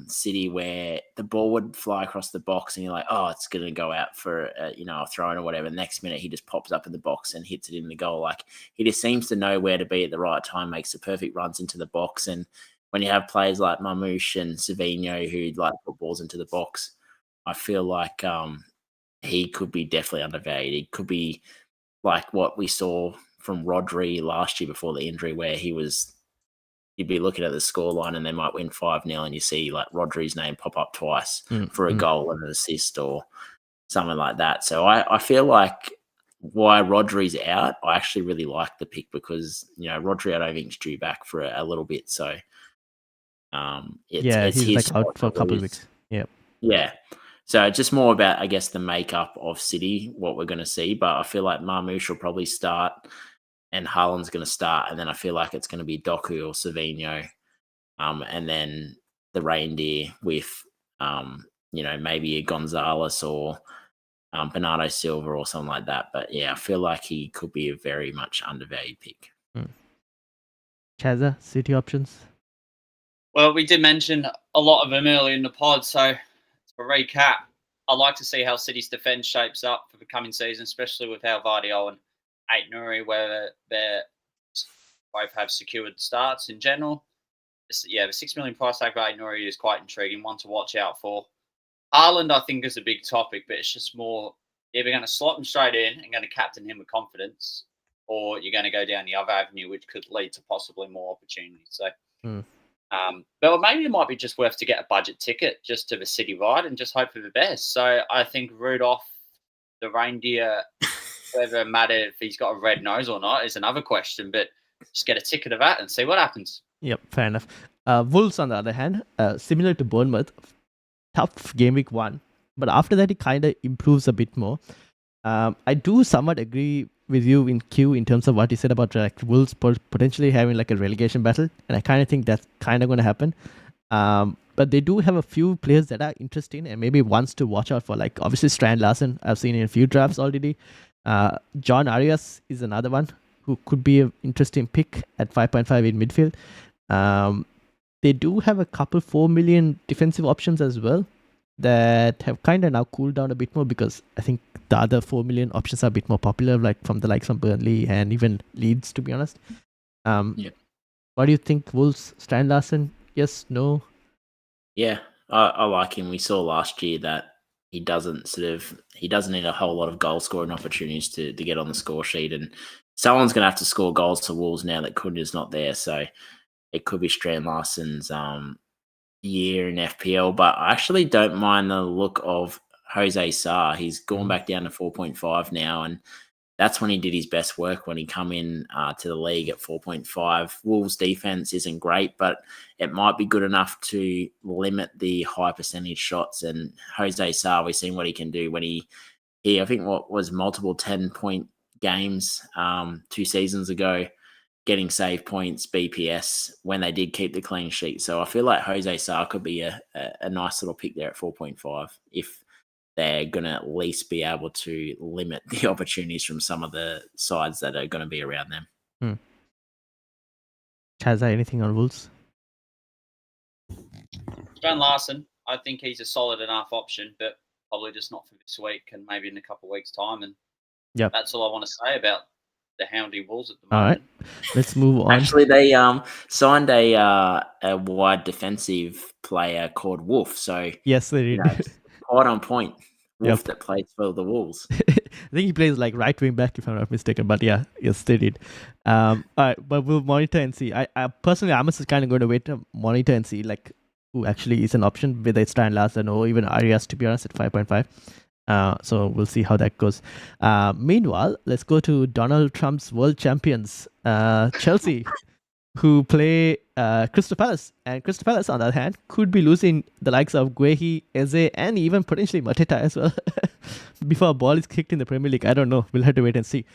City, where the ball would fly across the box and you're like, oh, it's going to go out for a throw-in or whatever. Next minute he just pops up in the box and hits it in the goal. Like he just seems to know where to be at the right time, makes the perfect runs into the box. And when you have players like Marmoush and Savinho who like put balls into the box, I feel like he could be definitely undervalued. He could be like what we saw from Rodri last year before the injury, where you'd be looking at the scoreline and they might win 5-0 and you see like Rodri's name pop up twice for a goal and an assist or something like that. So I feel like why Rodri's out, I actually really like the pick because, Rodri I don't think is due back for a little bit. So it's he's out for a couple of weeks. Yeah. So it's just more about, I guess, the makeup of City, what we're going to see. But I feel like Marmoush will probably start and Haaland's going to start. And then I feel like it's going to be Doku or Savinho. And then the reindeer with, maybe a Gonzalez or Bernardo Silva or something like that. But yeah, I feel like he could be a very much undervalued pick. Chazza, City options? Well, we did mention a lot of them earlier in the pod. So to recap, I'd like to see how City's defence shapes up for the coming season, especially with how Vardiol and Nouri, whether they both have secured starts in general. The 6 million price tag for Nouri is quite intriguing, one to watch out for. Haaland, I think, is a big topic, but it's just more either going to slot him straight in and going to captain him with confidence, or you're going to go down the other avenue, which could lead to possibly more opportunities. So, but maybe it might be just worth to get a budget ticket just to the City ride and just hope for the best. So I think Rudolph, the reindeer, whether it matter if he's got a red nose or not is another question, but just get a ticket of that and see what happens. Yep, fair enough. Wolves, on the other hand, similar to Bournemouth, tough game week 1, but after that it kind of improves a bit more. I do somewhat agree with you in Q in terms of what you said about Wolves potentially having like a relegation battle, and I kind of think that's kind of going to happen. But they do have a few players that are interesting and maybe ones to watch out for, like obviously Strand Larsen, I've seen in a few drafts already. John Arias is another one who could be an interesting pick at 5.5 in midfield. They do have a couple 4 million defensive options as well that have kind of now cooled down a bit more, because I think the other 4 million options are a bit more popular, like from the likes of Burnley and even Leeds, to be honest. What do you think, Wolves? Strand Larsen? Yes, no? Yeah, I like him. We saw last year that he doesn't need a whole lot of goal scoring opportunities to get on the score sheet, and someone's going to have to score goals for Wolves now that Cunha's not there. So it could be Strand Larsen's year in FPL, but I actually don't mind the look of Jose Sarr. He's gone back down to 4.5 now, and that's when he did his best work, when he come in to the league at 4.5. Wolves' defense isn't great, but it might be good enough to limit the high percentage shots. And Jose Sarr, we've seen what he can do when he I think what was multiple 10-point games 2 seasons ago, getting save points, BPS, when they did keep the clean sheet. So I feel like Jose Sarr could be a nice little pick there at 4.5 if they're going to at least be able to limit the opportunities from some of the sides that are going to be around them. Chazza, anything on Wolves? Strand Larsen, I think he's a solid enough option, but probably just not for this week and maybe in a couple of weeks' time. And that's all I want to say about the Houndy Wolves at the moment. All right, let's move on. Actually, they signed a wide defensive player called Wolf. So yes, they did. Quite on point. Wolf that plays for the Wolves. I think he plays like right wing back, if I'm not mistaken. But yeah, yes, they did. All right, but we'll monitor and see. I personally, I'm just kind of going to wait to monitor and see like who actually is an option, whether it's Strand Larsen or even Arias, to be honest, at 5.5. So we'll see how that goes. Meanwhile, let's go to Donald Trump's world champions, Chelsea, who play Crystal Palace. And Crystal Palace, on the other hand, could be losing the likes of Guehi, Eze, and even potentially Mateta as well before a ball is kicked in the Premier League. I don't know. We'll have to wait and see.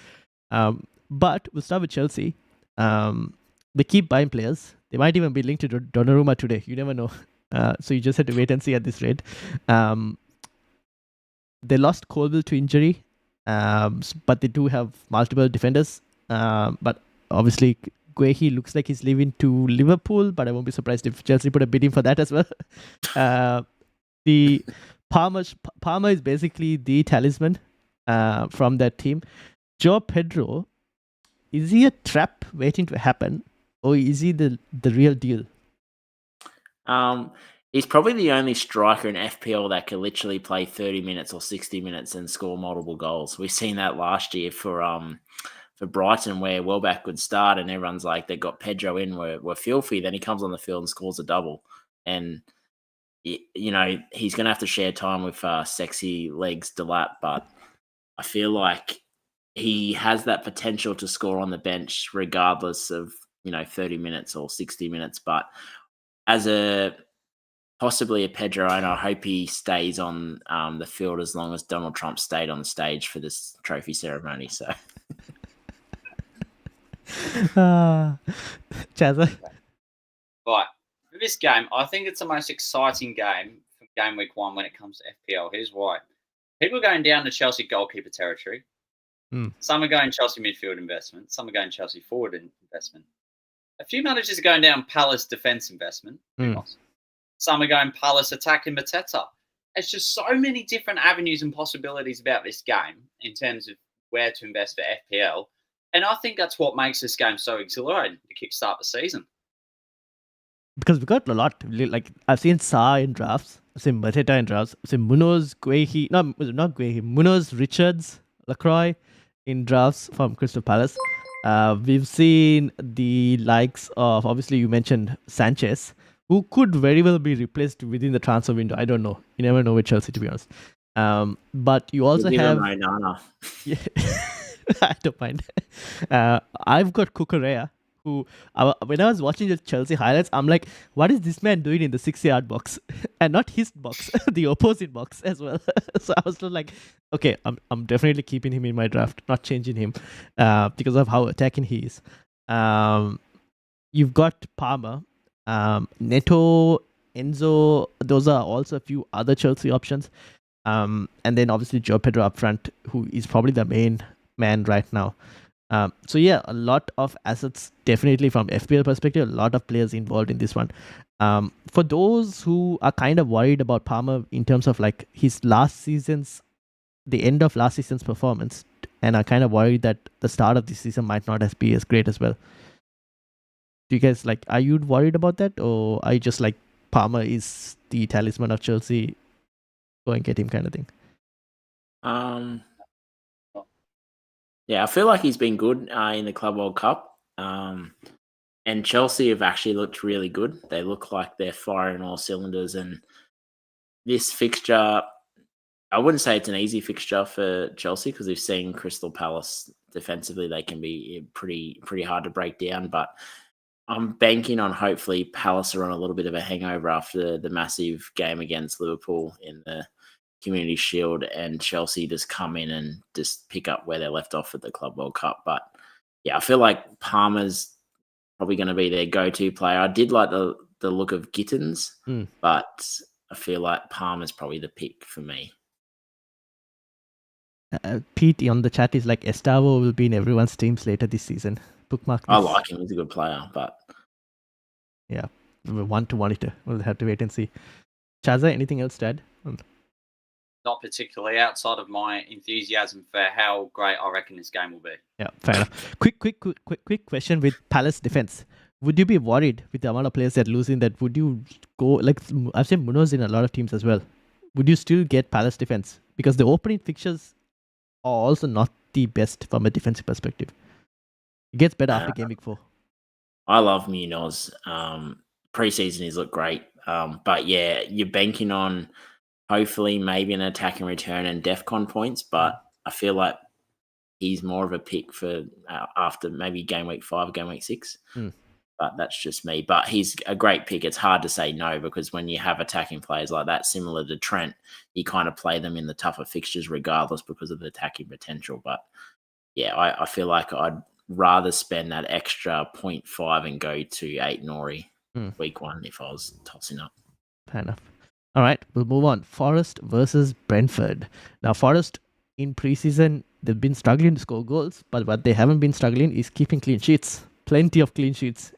But we'll start with Chelsea. They keep buying players. They might even be linked to Donnarumma today. You never know. So you just have to wait and see at this rate. They lost Colville to injury, but they do have multiple defenders. But obviously, Guehi looks like he's leaving to Liverpool, but I won't be surprised if Chelsea put a bid in for that as well. The Palmer is basically the talisman from that team. Joe Pedro, is he a trap waiting to happen, or is he the real deal? He's probably the only striker in FPL that can literally play 30 minutes or 60 minutes and score multiple goals. We've seen that last year for Brighton, where Welbeck would start and everyone's like, they got Pedro in, we're filthy. Then he comes on the field and scores a double. And, you know, he's going to have to share time with sexy legs Delap, but I feel like he has that potential to score on the bench regardless of, 30 minutes or 60 minutes. But as possibly a Pedro owner, I hope he stays on the field as long as Donald Trump stayed on the stage for this trophy ceremony. So... Chazza. Right. For this game, I think it's the most exciting game from game week 1 when it comes to FPL. Here's why. People are going down to Chelsea goalkeeper territory. Some are going Chelsea midfield investment. Some are going Chelsea forward investment. A few managers are going down Palace defence investment. Some are going Palace attack and Mateta. It's just so many different avenues and possibilities about this game in terms of where to invest for FPL. And I think that's what makes this game so exhilarating to kickstart the season. Because we got a lot. Like, I've seen Sarr in drafts. I've seen Mateta in drafts. I've seen Munoz, Guehi. No, not Guehi. Munoz, Richards, Lacroix in drafts from Crystal Palace. We've seen the likes of, obviously, you mentioned Sanchez, who could very well be replaced within the transfer window. I don't know. You never know with Chelsea, to be honest. But you also have... Yeah. I don't mind. I've got Cucurella, who, when I was watching the Chelsea highlights, I'm like, what is this man doing in the 6-yard box? And not his box, the opposite box as well. So I was just like, okay, I'm definitely keeping him in my draft, not changing him because of how attacking he is. You've got Palmer, Neto, Enzo. Those are also a few other Chelsea options. And then obviously Joe Pedro up front, who is probably the main man right now. So yeah, a lot of assets definitely from FPL perspective, a lot of players involved in this one. For those who are kind of worried about Palmer in terms of like his the end of last season's performance, and are kind of worried that the start of this season might not be as great as well. Do you guys like? Are you worried about that, or are you just like Palmer is the talisman of Chelsea? Go and get him, kind of thing. Yeah, I feel like he's been good in the Club World Cup. And Chelsea have actually looked really good. They look like they're firing all cylinders. And this fixture, I wouldn't say it's an easy fixture for Chelsea because we've seen Crystal Palace defensively. They can be pretty hard to break down. But I'm banking on hopefully Palace are on a little bit of a hangover after the massive game against Liverpool in the Community Shield, and Chelsea just come in and just pick up where they left off at the Club World Cup. But yeah, I feel like Palmer's probably going to be their go-to player. I did like the look of Gittins, but I feel like Palmer's probably the pick for me. Pete on the chat is like Estavo will be in everyone's teams later this season. Bookmark this. I like him. He's a good player, but yeah, one to monitor. We'll have to wait and see. Chaza, anything else to add? Not particularly, outside of my enthusiasm for how great I reckon this game will be. Yeah, fair enough. Quick question with Palace defense. Would you be worried with the amount of players that losing that? Would you go like I've seen Munoz in a lot of teams as well? Would you still get Palace defense? Because the opening fixtures are also not the best from a defensive perspective. It gets better after Game Week 4. I love Munoz. Preseason he's looked great. But yeah, you're banking on hopefully maybe an attacking return and DEFCON points, but I feel like he's more of a pick for after maybe Game Week 5, Game Week 6. But that's just me. But he's a great pick. It's hard to say no because when you have attacking players like that, similar to Trent, you kind of play them in the tougher fixtures regardless because of the attacking potential. But yeah, I feel like I'd rather spend that extra 0.5 and go to 8 Nori week 1 if I was tossing up. Fair enough. All right, we'll move on. Forest versus Brentford. Now, Forest in preseason, they've been struggling to score goals, but what they haven't been struggling is keeping clean sheets. Plenty of clean sheets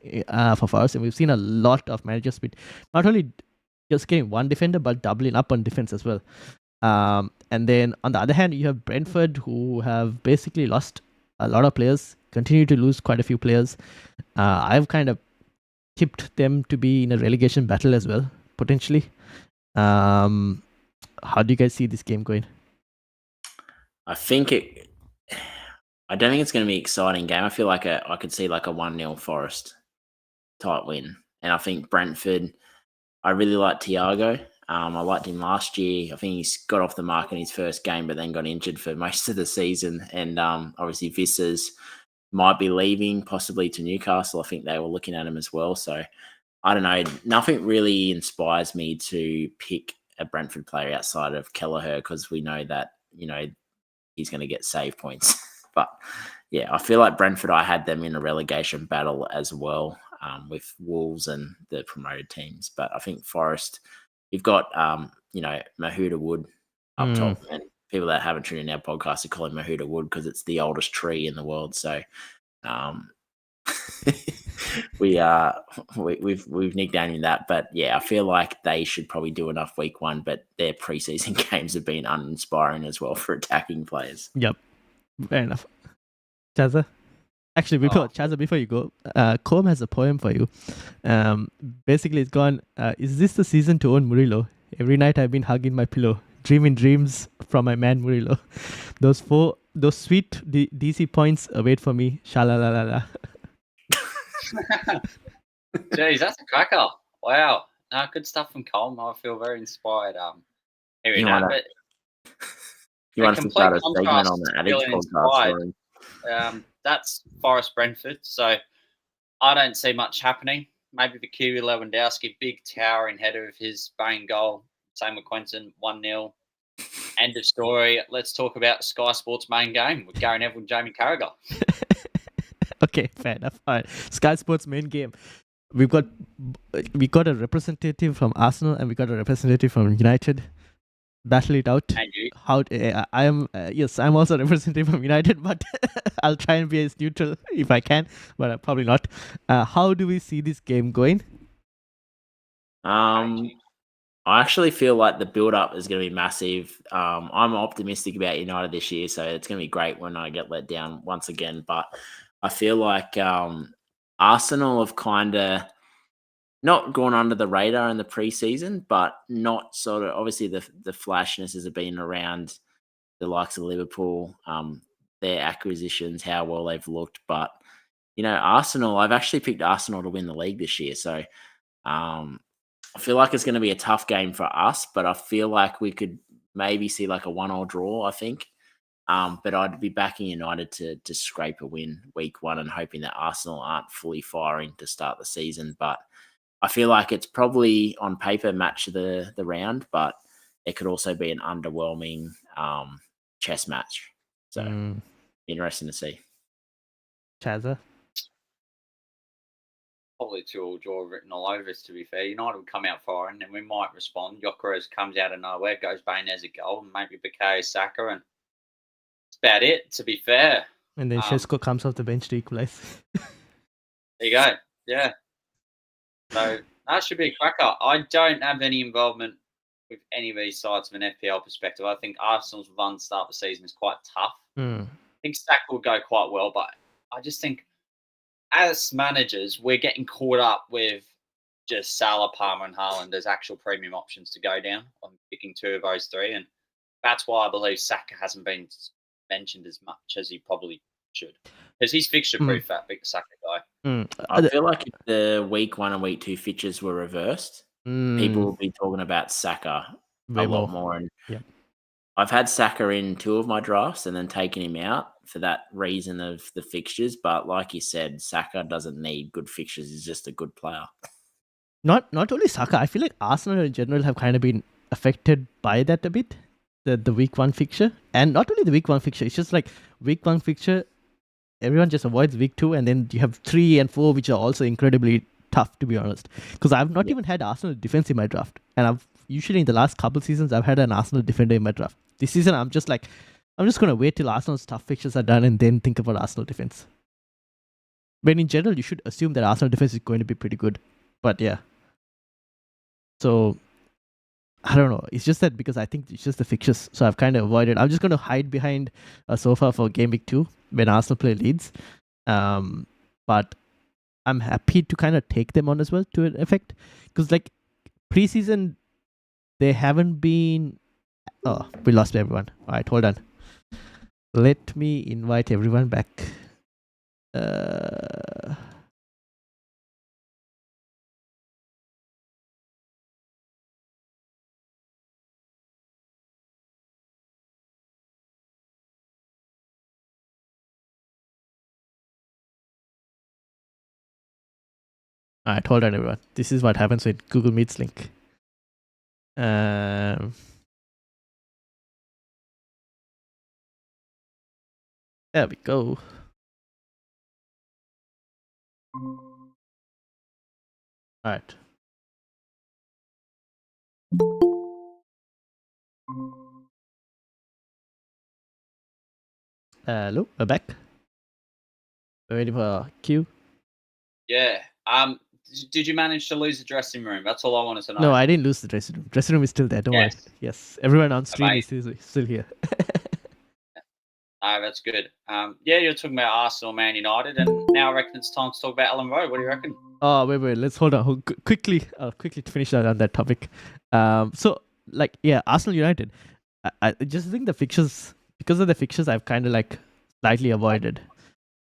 for Forest, and we've seen a lot of managers with not only just getting one defender, but doubling up on defense as well. And then on the other hand, you have Brentford, who have basically lost a lot of players, continue to lose quite a few players. I've kind of tipped them to be in a relegation battle as well, potentially. How do you guys see this game going? I don't think it's going to be an exciting game. I feel like I could see like a 1-0 Forest type win. And I think Brentford, I really like Thiago. I liked him last year. I think he's got off the mark in his first game, but then got injured for most of the season. And obviously Vissers might be leaving, possibly to Newcastle. I think they were looking at him as well. So I don't know. Nothing really inspires me to pick a Brentford player outside of Kelleher because we know that, he's going to get save points. But yeah, I feel like Brentford, I had them in a relegation battle as well with Wolves and the promoted teams. But I think Forest, you've got, Mahuda Wood up top. And people that haven't tuned in our podcast are calling Mahuda Wood because it's the oldest tree in the world. So we've nicknamed him that, but yeah, I feel like they should probably do enough week 1, but their preseason games have been uninspiring as well for attacking players. Yep, fair enough. Chaza? Actually, before you go, Combe has a poem for you. Basically, it's gone, is this the season to own Murillo? Every night I've been hugging my pillow, dreaming dreams from my man Murillo. Those sweet DC points await for me. Sha-la-la-la-la. Jeez, that's a cracker. Wow. Good stuff from Colm. I feel very inspired. You want to start a segment on the Addict podcast? That's Forest Brentford. So I don't see much happening. Maybe the Kiwi Lewandowski, big towering header of his main goal. Same with Quentin, 1-0. End of story. Let's talk about Sky Sports main game with Gary Neville and Jamie Carragher. Okay, fair enough. All right, Sky Sports main game. We got a representative from Arsenal and we got a representative from United. battle it out. And you? How I am? Yes, I'm also representative from United, but I'll try and be as neutral if I can, but probably not. How do we see this game going? I actually feel like the build-up is going to be massive. I'm optimistic about United this year, so it's going to be great when I get let down once again. But I feel like Arsenal have kind of not gone under the radar in the preseason, but not sort of obviously the flashnesses have been around the likes of Liverpool, their acquisitions, how well they've looked. But Arsenal, I've actually picked Arsenal to win the league this year, so I feel like it's going to be a tough game for us, but I feel like we could maybe see like a 1-1 draw, I think. But I'd be backing United to scrape a win week 1 and hoping that Arsenal aren't fully firing to start the season. But I feel like it's probably on paper match of the round, but it could also be an underwhelming chess match. So interesting to see. Chazza? Probably 2-2 draw written all over us, to be fair. United would come out firing and we might respond. Gyökeres comes out of nowhere, goes Bain as a goal, and maybe Bukayo Saka, and that's about it, to be fair. And then Šeško comes off the bench to equalize. There you go. Yeah. So that should be a cracker. I don't have any involvement with any of these sides from an FPL perspective. I think Arsenal's run start of the season is quite tough. I think Saka will go quite well, but I just think as managers, we're getting caught up with just Salah, Palmer, and Haaland as actual premium options to go down. I'm picking 2 of those 3, and that's why I believe Saka hasn't been mentioned as much as he probably should, because he's fixture-proof, that big Saka guy. I feel like if the week 1 and week 2 fixtures were reversed, people will be talking about Saka a lot more. And I've had Saka in 2 of my drafts and then taken him out for that reason of the fixtures. But like you said, Saka doesn't need good fixtures. He's just a good player. Not only Saka, I feel like Arsenal in general have kind of been affected by that a bit. The week 1 fixture. And not only the week 1 fixture, it's just like week 1 fixture, everyone just avoids week 2, and then you have 3 and 4, which are also incredibly tough, to be honest. Because I've not even had Arsenal defense in my draft. And I've usually in the last couple seasons, I've had an Arsenal defender in my draft. This season, I'm just going to wait till Arsenal's tough fixtures are done and then think about Arsenal defense. But in general, you should assume that Arsenal defense is going to be pretty good. But yeah. So, I don't know. It's just that because I think it's just the fixtures. So I've kind of avoided. I'm just going to hide behind a sofa for Game Week 2 when Arsenal play Leeds. But I'm happy to kind of take them on as well to an effect. Because like preseason, they haven't been... Oh, we lost everyone. All right, hold on. Let me invite everyone back. Alright, hold on everyone. This is what happens with Google Meets link. There we go. Alright. Hello, we're back. We're ready for Q. Yeah. Did you manage to lose the dressing room? That's all I wanted to know. No, I didn't lose the dressing room. Dressing room is still there. Don't worry. Yes, everyone on stream is still here. That's good. Yeah, you're talking about Arsenal, Man United, and now I reckon it's time to talk about Ellen Rowe. What do you reckon? Oh, wait. Let's hold on. Quickly to finish that on that topic. So, like, yeah, Arsenal United. I just think the fixtures, because of the fixtures, I've kind of like slightly avoided.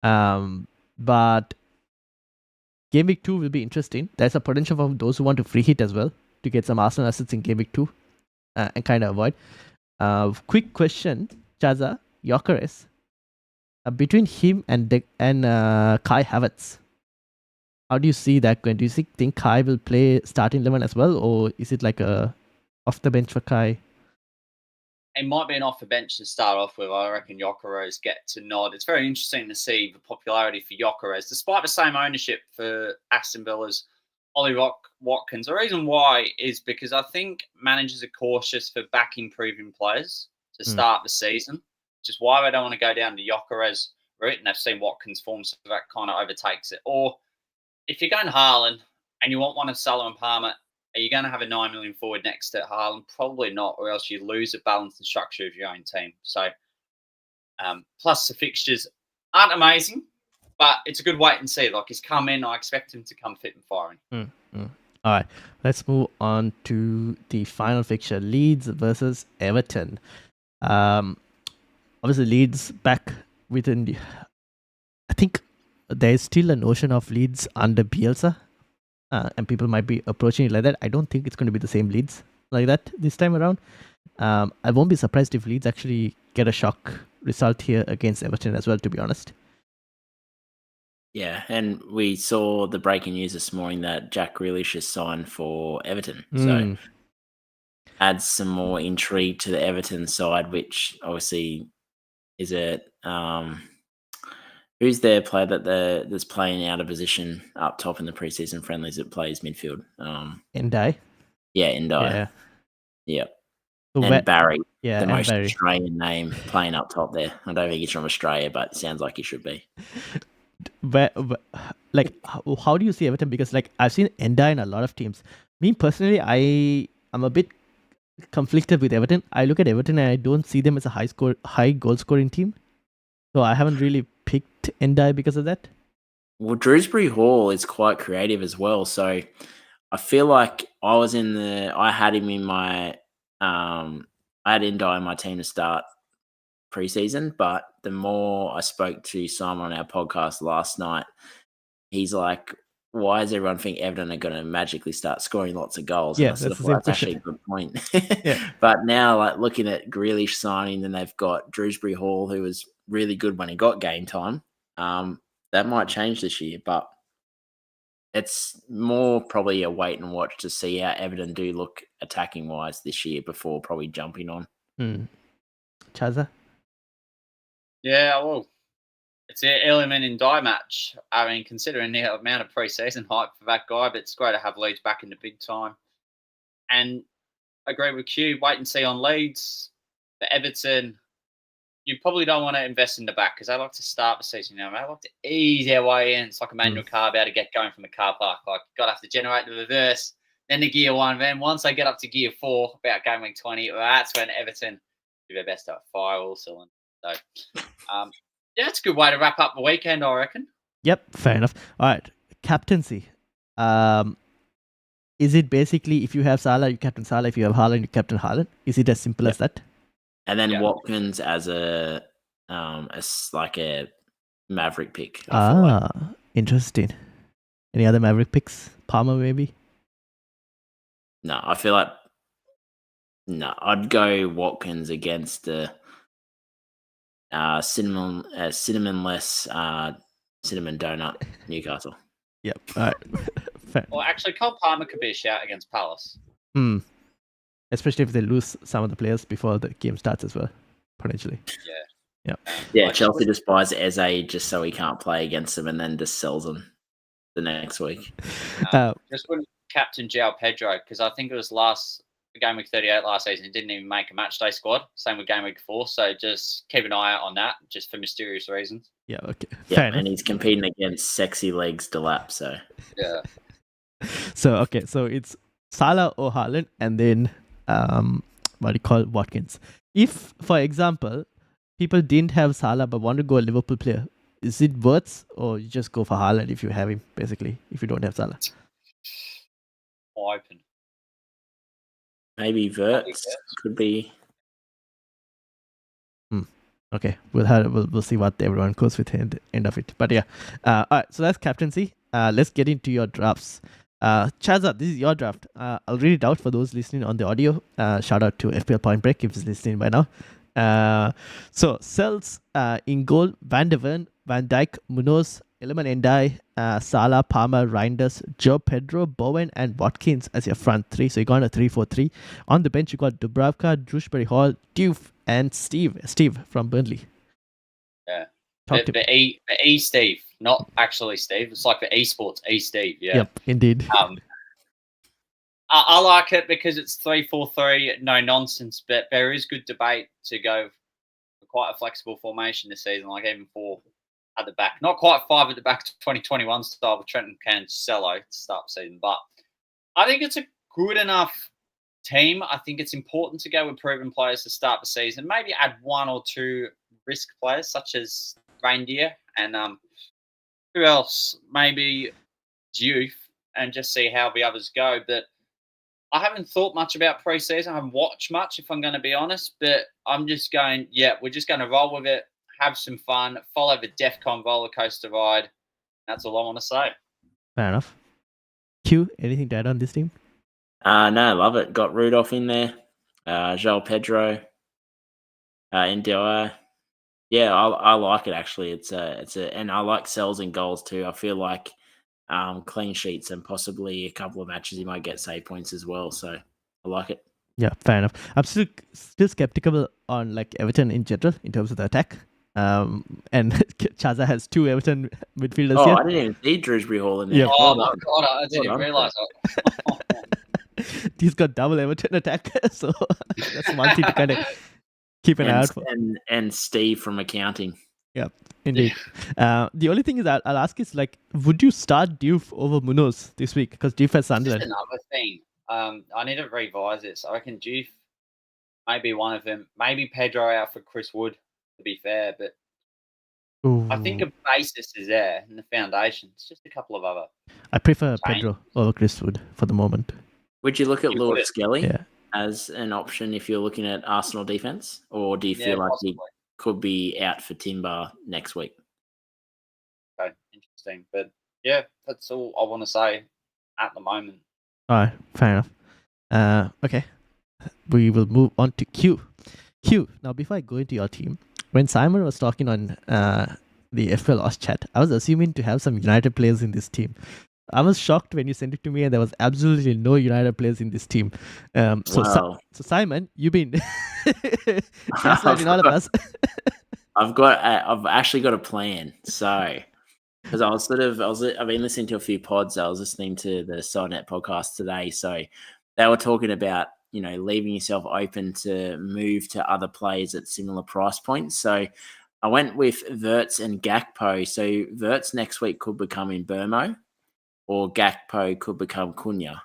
But Game Week 2 will be interesting. There's a potential for those who want to free hit as well to get some Arsenal assets in Game Week 2 and kind of avoid. Quick question, Chaza, Gyökeres, between him and Kai Havertz, how do you see that going? Do you think Kai will play starting 11 as well, or is it like a off the bench for Kai? It might be an off the bench to start off with. I reckon Gyökeres gets a nod. It's very interesting to see the popularity for Gyökeres, despite the same ownership for Aston Villa's Ollie Watkins. The reason why is because I think managers are cautious for backing proven players to start the season, which is why they don't want to go down the Gyökeres route, and they've seen Watkins form, so that kind of overtakes it. Or if you're going Haaland and you want one of Salah and Palmer, are you going to have a 9 million forward next to Haaland? Probably not, or else you lose the balance and structure of your own team. So, plus the fixtures aren't amazing, but it's a good wait and see. Like, he's come in, I expect him to come fit and firing. All right, let's move on to the final fixture: Leeds versus Everton. Obviously, Leeds back within the. I think there is still a notion of Leeds under Bielsa, and people might be approaching it like that. I don't think it's going to be the same Leeds like that this time around. I won't be surprised if Leeds actually get a shock result here against Everton as well, to be honest. Yeah, and we saw the breaking news this morning that Jack Grealish is signed for Everton. So adds some more intrigue to the Everton side, which obviously is it. Who's their player that's playing out of position up top in the preseason friendlies that plays midfield? Ndai. Yeah, Ndai. Yeah. Yep. So and Barry. Yeah, the most Barry. Australian name playing up top there. I don't think he's from Australia, but it sounds like he should be. How do you see Everton? Because I've seen Enda in a lot of teams. Me personally, I'm a bit conflicted with Everton. I look at Everton and I don't see them as a high goal scoring team. So I haven't really picked Enda because of that. Well, Drewsbury Hall is quite creative as well. So I feel like I had him in my I had Enda in my team to start preseason, but the more I spoke to Simon on our podcast last night, he's like, why does everyone think Everton are going to magically start scoring lots of goals? Yeah, that's actually a good point. Yeah. But now, looking at Grealish signing, then they've got Drewsbury Hall, who was really good when he got game time. That might change this year, but it's more probably a wait and watch to see how Everton do look attacking wise this year before probably jumping on. Chaza? Yeah, well, it's an element in die match. I mean, considering the amount of pre-season hype for that guy, but it's great to have Leeds back in the big time. And I agree with Q, wait and see on Leeds. For Everton, you probably don't want to invest in the back because they like to start the season. They like to ease their way in. It's like a manual car about to get going from the car park. Like, you've got to have to generate the reverse, then the gear 1. Then once they get up to gear 4, about game week 20, that's when Everton do their best to fire all cylinders. So, yeah, it's a good way to wrap up the weekend, I reckon. Yep, fair enough. All right, captaincy. Is it basically if you have Salah, you captain Salah. If you have Haaland, you captain Haaland? Is it as simple as that? And then Watkins as a Maverick pick. Interesting. Any other Maverick picks? Palmer, maybe? No, I feel like I'd go Watkins against the cinnamon donut Newcastle. Yep. All right. Fair. Well, actually, Cole Palmer could be a shout against Palace. Especially if they lose some of the players before the game starts as well, potentially. Yeah, Chelsea just buys Eze just so he can't play against them and then just sells them the next week. Just wouldn't captain João Pedro because I think it was game week 38 last season. He didn't even make a match day squad. Same with game week 4. So just keep an eye out on that, just for mysterious reasons. Yeah, okay. Yeah, and he's competing against sexy legs Delap. So yeah. So it's Salah or Haaland, and then Watkins. If, for example, people didn't have Salah but want to go a Liverpool player, is it worth, or you just go for Haaland if you have him, basically, if you don't have Salah? Open. Maybe Wirtz could be. Okay, we'll see what everyone goes with at the end of it. But yeah, all right. So that's captaincy. Let's get into your drafts. Chaza, this is your draft. I'll read it out for those listening on the audio. Shout out to FPL Point Break if he's listening by now. So Cells in goal: Van de Ven, Van Dijk, Munoz, Iliman Ndiaye, Salah, Palmer, Reinders, Joe Pedro, Bowen, and Watkins as your front three. So you got a 3-4-3. On the bench, you got Dubravka, Drewsbury Hall, Diouf, and Steve from Burnley. Yeah. The E Steve, not actually Steve. It's like the esports Steve. Yeah. Yep, indeed. I like it because it's 3-4-3, no nonsense. But there is good debate to go for quite a flexible formation this season, like even 4 at the back, not quite 5 at the back, 2021 style with Trent and Cancelo to start the season. But I think it's a good enough team. I think it's important to go with proven players to start the season. Maybe add 1 or 2 risk players such as Reindeer and who else? Maybe Youth, and just see how the others go. But I haven't thought much about pre-season. I haven't watched much, if I'm going to be honest. But I'm just going, we're just going to roll with it, have some fun, follow the DEFCON roller coaster ride. That's all I want to say. Fair enough. Q, anything to add on this team? No, love it. Got Rudolph in there, Joel Pedro, NDI. Yeah, I like it actually. It's a, and I like sells and goals too. I feel like clean sheets and possibly a couple of matches he might get save points as well. So I like it. Yeah, fair enough. I'm still skeptical on like Everton in general in terms of the attack. And Chaza has 2 Everton midfielders here. I didn't even see Drewsbury Hall in there. Yeah. Oh my god, I didn't even realise that. He's got double Everton attack, so that's one thing to kind of keep an eye out for. And Steve from accounting. Yeah, indeed. The only thing is that I'll ask is like, would you start Diouf over Munoz this week? Because Diouf has Sunderland. Just another thing. I need to revise this. I reckon Diouf may be one of them. Maybe Pedro out for Chris Wood, to be fair. But Ooh. I think a basis is there and the foundation. It's just a couple of other. I prefer Pedro over Chris Wood for the moment. Would you look at Lord Skelly Yeah. as an option if you're looking at Arsenal defense? Or do you feel like he could be out for Timber next week? Okay, interesting. But yeah, that's all I want to say at the moment. All right, fair enough. Okay, we will move on to Q. Q, now before I go into your team, when Simon was talking on the FPL Lost chat, I was assuming to have some United players in this team. I was shocked when you sent it to me and there was absolutely no United players in this team. So Simon, you've been gaslighting all of us. I've actually got a plan. So, because I've been listening to a few pods. I was listening to the Solnet podcast today. So they were talking about, leaving yourself open to move to other players at similar price points. So I went with Verts and Gakpo. So Verts next week could become in Burmo, or Gakpo could become Cunha.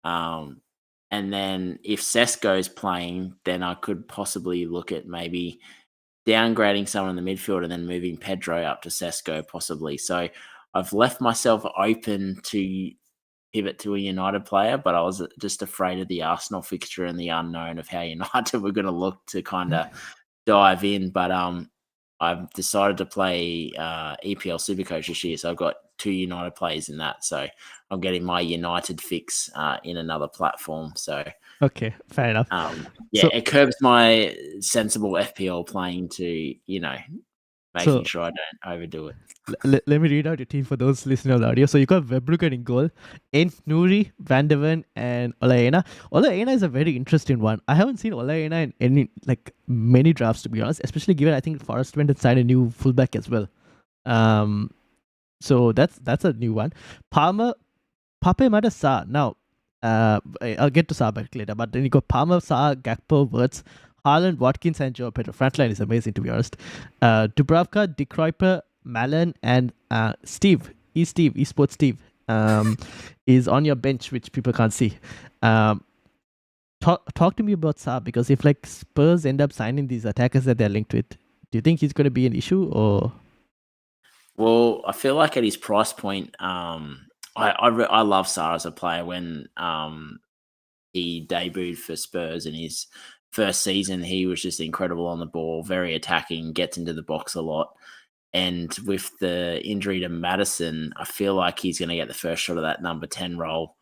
And then if Sesko's playing, then I could possibly look at maybe downgrading someone in the midfield and then moving Pedro up to Sesko possibly. So I've left myself open to pivot to a United player, but I was just afraid of the Arsenal fixture and the unknown of how United were going to look to kind of dive in. But I've decided to play EPL Supercoach this year, so I've got 2 United players in that. So I'm getting my United fix in another platform. So okay, fair enough. It curbs my sensible FPL playing to, making sure I don't overdo it. Let me read out your team for those listening on the audio. So you got Webbrugger in goal, Nuri, Van der Ven, and Olaena. Olaena is a very interesting one. I haven't seen Olaena in many drafts, to be honest, especially given I think Forest went and signed a new fullback as well. So that's a new one. Palmer, Pape Mada Sa. Now, I'll get to Sa back later, but then you got Palmer, Sa, Gakpo, Wirtz, Haaland, Watkins, and Joe Pedro. Frontline is amazing, to be honest. Dubravka, De Kuyper, Malen, and Steve, Esports Steve, is on your bench, which people can't see. Talk to me about Sa, because if Spurs end up signing these attackers that they're linked with, do you think he's going to be an issue or? Well, I feel like at his price point, I love Sa as a player. When he debuted for Spurs in his first season, he was just incredible on the ball, very attacking, gets into the box a lot. And with the injury to Maddison, I feel like he's going to get the first shot of that number 10 role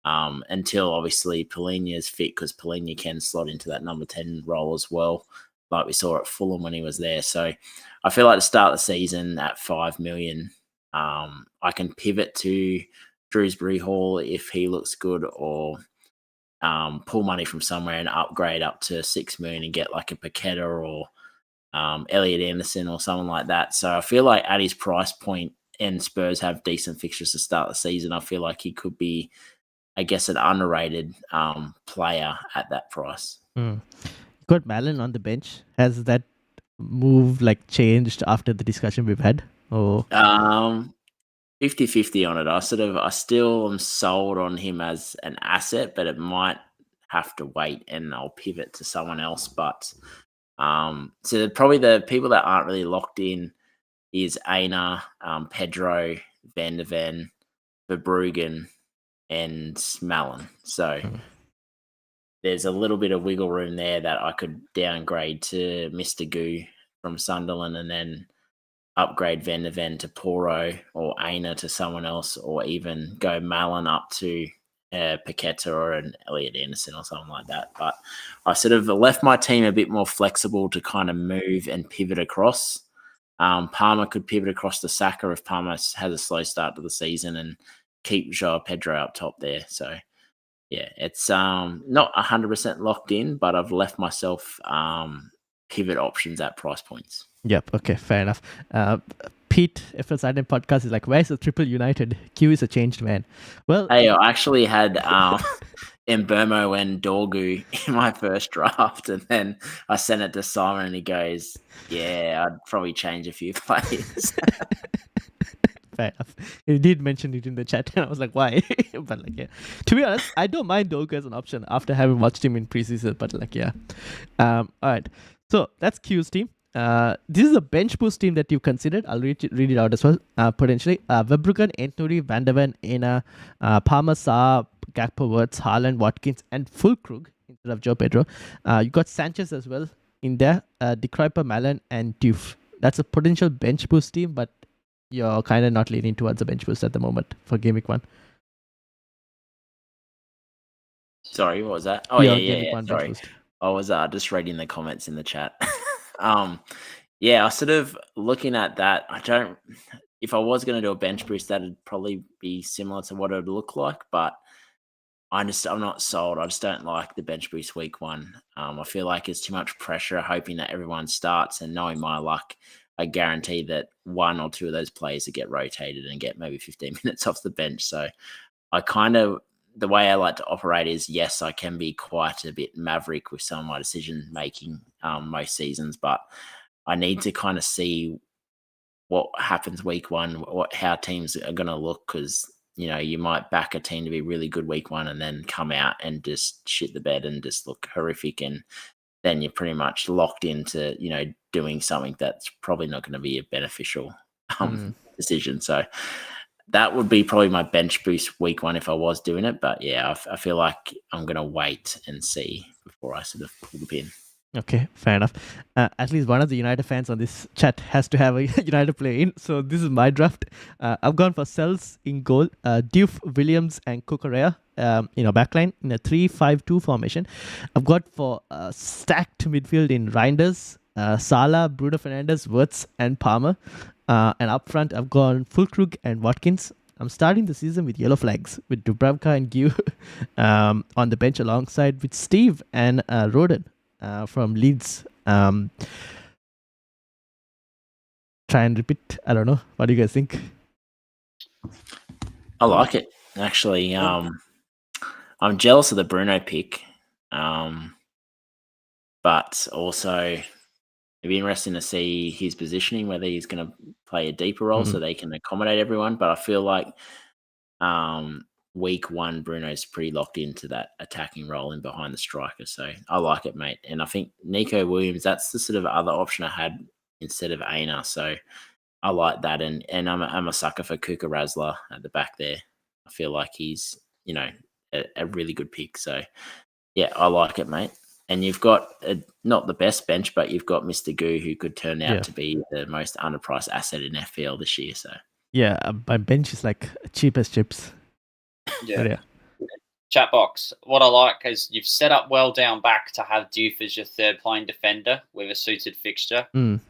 until obviously Palhinha is fit, because Palhinha can slot into that number 10 role as well, like we saw at Fulham when he was there. So I feel like to start the season at 5 million, I can pivot to Drewsbury Hall if he looks good, or pull money from somewhere and upgrade up to 6 million and get like a Paqueta or Elliot Anderson or someone like that. So I feel like at his price point, and Spurs have decent fixtures to start the season, I feel like he could be, I guess, an underrated player at that price. Got Malin on the bench. Has that move like changed after the discussion we've had? Or 50-50 on it. I still am sold on him as an asset, but it might have to wait and I'll pivot to someone else. But so probably the people that aren't really locked in is Aina, Pedro, Van der Ven, Verbruggen, and Malin. So there's a little bit of wiggle room there that I could downgrade to Mr. Goo from Sunderland and then upgrade Van der Ven to Poro or Aina to someone else, or even go Malin up to Paqueta or an Elliot Anderson or something like that. But I sort of left my team a bit more flexible to kind of move and pivot across. Palmer could pivot across to Saka if Palmer has a slow start to the season and keep Joao Pedro up top there. So yeah, it's not 100% locked in, but I've left myself pivot options at price points. Yep. Okay. Fair enough. Pete, FPL Silent Podcast is like, where's the Triple United? Q is a changed man. Well, hey, I actually had Mbermo and Dorgu in my first draft, and then I sent it to Simon, and he goes, "Yeah, I'd probably change a few players." Fair enough. He did mention it in the chat, and I was like, why? But like, yeah. To be honest, I don't mind Dorgu as an option after having watched him in preseason. But like, yeah. All right. So that's Q's team. This is a bench boost team that you considered. I'll read it out as well. Potentially, Verbruggen, Enturi, Van der Ven, Aina, Palmer, Saar, Gakpo, Wirtz, Haaland, Watkins, and Fulkrug instead of Joe Pedro. You got Sanchez as well in there. De Kuyper, Malin, and Diouf. That's a potential bench boost team, but you're kind of not leaning towards a bench boost at the moment for Game Week 1. Sorry, what was that? Oh yeah. Sorry. I was just reading the comments in the chat. Yeah, I was sort of looking at that. If I was going to do a bench boost, that'd probably be similar to what it would look like, but I'm not sold. I just don't like the bench boost week 1. I feel like it's too much pressure hoping that everyone starts, and knowing my luck, I guarantee that 1 or 2 of those players will get rotated and get maybe 15 minutes off the bench. So the way I like to operate is, yes, I can be quite a bit maverick with some of my decision making most seasons, but I need to kind of see what happens week 1, how teams are going to look, because you might back a team to be really good week 1 and then come out and just shit the bed and just look horrific, and then you're pretty much locked into doing something that's probably not going to be a beneficial decision. So that would be probably my bench boost week 1 if I was doing it. But yeah, I feel like I'm going to wait and see before I sort of pull the pin. Okay, fair enough. At least one of the United fans on this chat has to have a United player in. So this is my draft. I've gone for Sells in goal, Diouf, Williams, and Cucurella, backline in a 3-5-2 formation. I've got for stacked midfield in Reinders, Salah, Bruno Fernandes, Wirtz, and Palmer. And up front, I've gone Fulkrug and Watkins. I'm starting the season with yellow flags, with Dubravka and Gu on the bench alongside with Steve and Roden from Leeds. Try and repeat. I don't know. What do you guys think? I like it, actually. I'm jealous of the Bruno pick. But also, it'd be interesting to see his positioning, whether he's going to play a deeper role so they can accommodate everyone. But I feel like week 1, Bruno's pretty locked into that attacking role in behind the striker. So I like it, mate. And I think Nico Williams, that's the sort of other option I had instead of Aina. So I like that. And I'm a sucker for Cucurella at the back there. I feel like he's, a really good pick. So yeah, I like it, mate. And you've got not the best bench, but you've got Mr. Goo, who could turn out to be the most underpriced asset in FPL this year. So yeah, my bench is like cheap as chips. Yeah. Chatbox, what I like is you've set up well down back to have Diouf as your third playing defender with a suited fixture,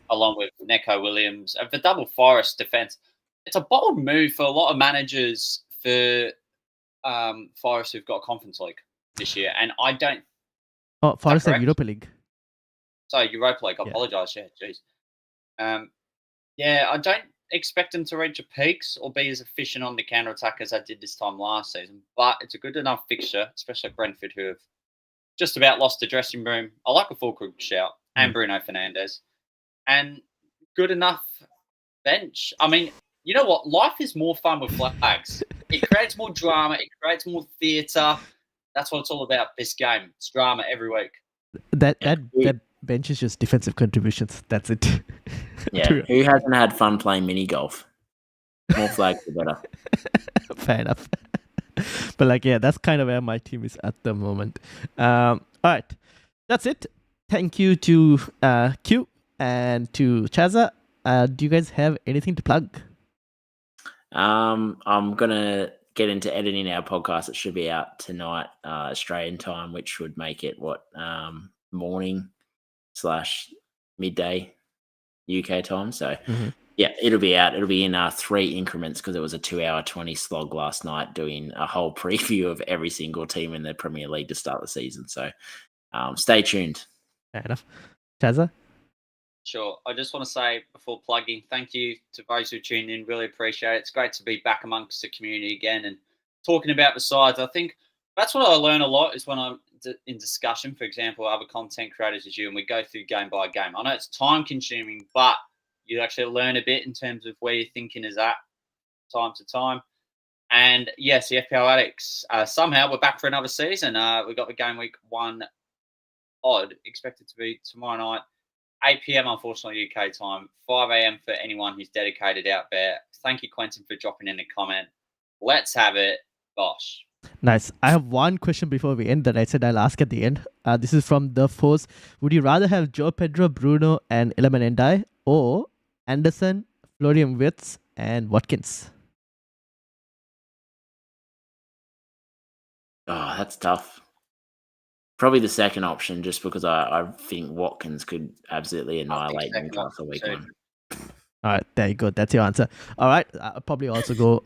along with Neco Williams. And for double Forest defense, it's a bold move for a lot of managers for Forest who've got Conference League this year. And I don't. Oh, Forest and Europa League. So Europa League, I Yeah. apologise. Yeah, jeez. Yeah, I don't expect them to reach a peaks or be as efficient on the counter attack as I did this time last season. But it's a good enough fixture, especially Brentford, who have just about lost the dressing room. I like a full cook shout and Bruno Fernandes, and good enough bench. I mean, you know what? Life is more fun with flags. It creates more drama. It creates more theatre. That's what it's all about. This game, it's drama every week. That bench is just defensive contributions. That's it. Yeah, who hasn't had fun playing mini golf? More flags, the better. Fair enough. But like, yeah, that's kind of where my team is at the moment. All right, that's it. Thank you to Q and to Chaza. Do you guys have anything to plug? I'm gonna get into editing our podcast. It should be out tonight, Australian time, which would make it morning / midday UK time. So yeah, it'll be out. It'll be in 3 increments because it was a 2-hour 20 slog last night doing a whole preview of every single team in the Premier League to start the season. So stay tuned. Fair enough. Chaza? Sure. I just want to say before plugging, thank you to those who tuned in. Really appreciate it. It's great to be back amongst the community again and talking about the sides. I think that's what I learn a lot is when I'm in discussion, for example, other content creators as you, and we go through game by game. I know it's time consuming, but you actually learn a bit in terms of where your thinking is at time to time. And yes, the FPL Addicts, somehow we're back for another season. We got the game week 1 odd, expected to be tomorrow night, 8 p.m, unfortunately, UK time, 5 a.m. for anyone who's dedicated out there. Thank you, Quentin, for dropping in a comment. Let's have it. Bosh. Nice. I have one question before we end that I said I'll ask at the end. This is from The Force. Would you rather have Joe Pedro, Bruno, and Iliman Ndiaye, or Anderson, Florian Wirtz, and Watkins? Oh, that's tough. Probably the second option, just because I think Watkins could absolutely annihilate Newcastle week 1. All right, there you go. That's your answer. All right, I'll probably also go.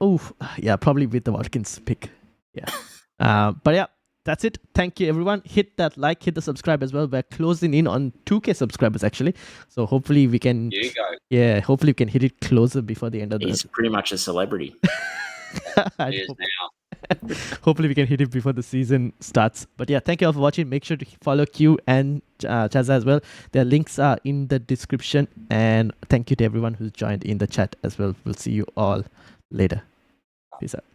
Probably with the Watkins pick. Yeah. But yeah, that's it. Thank you, everyone. Hit that like, hit the subscribe as well. We're closing in on 2K subscribers actually, so hopefully we can. Here you go. Yeah, hopefully we can hit it closer before the end of He's pretty much a celebrity. He is now. Hopefully we can hit it before the season starts. But yeah, thank you all for watching. Make sure to follow Q and Chaza as well. Their links are in the description. And thank you to everyone who's joined in the chat as well. We'll see you all later. Peace out.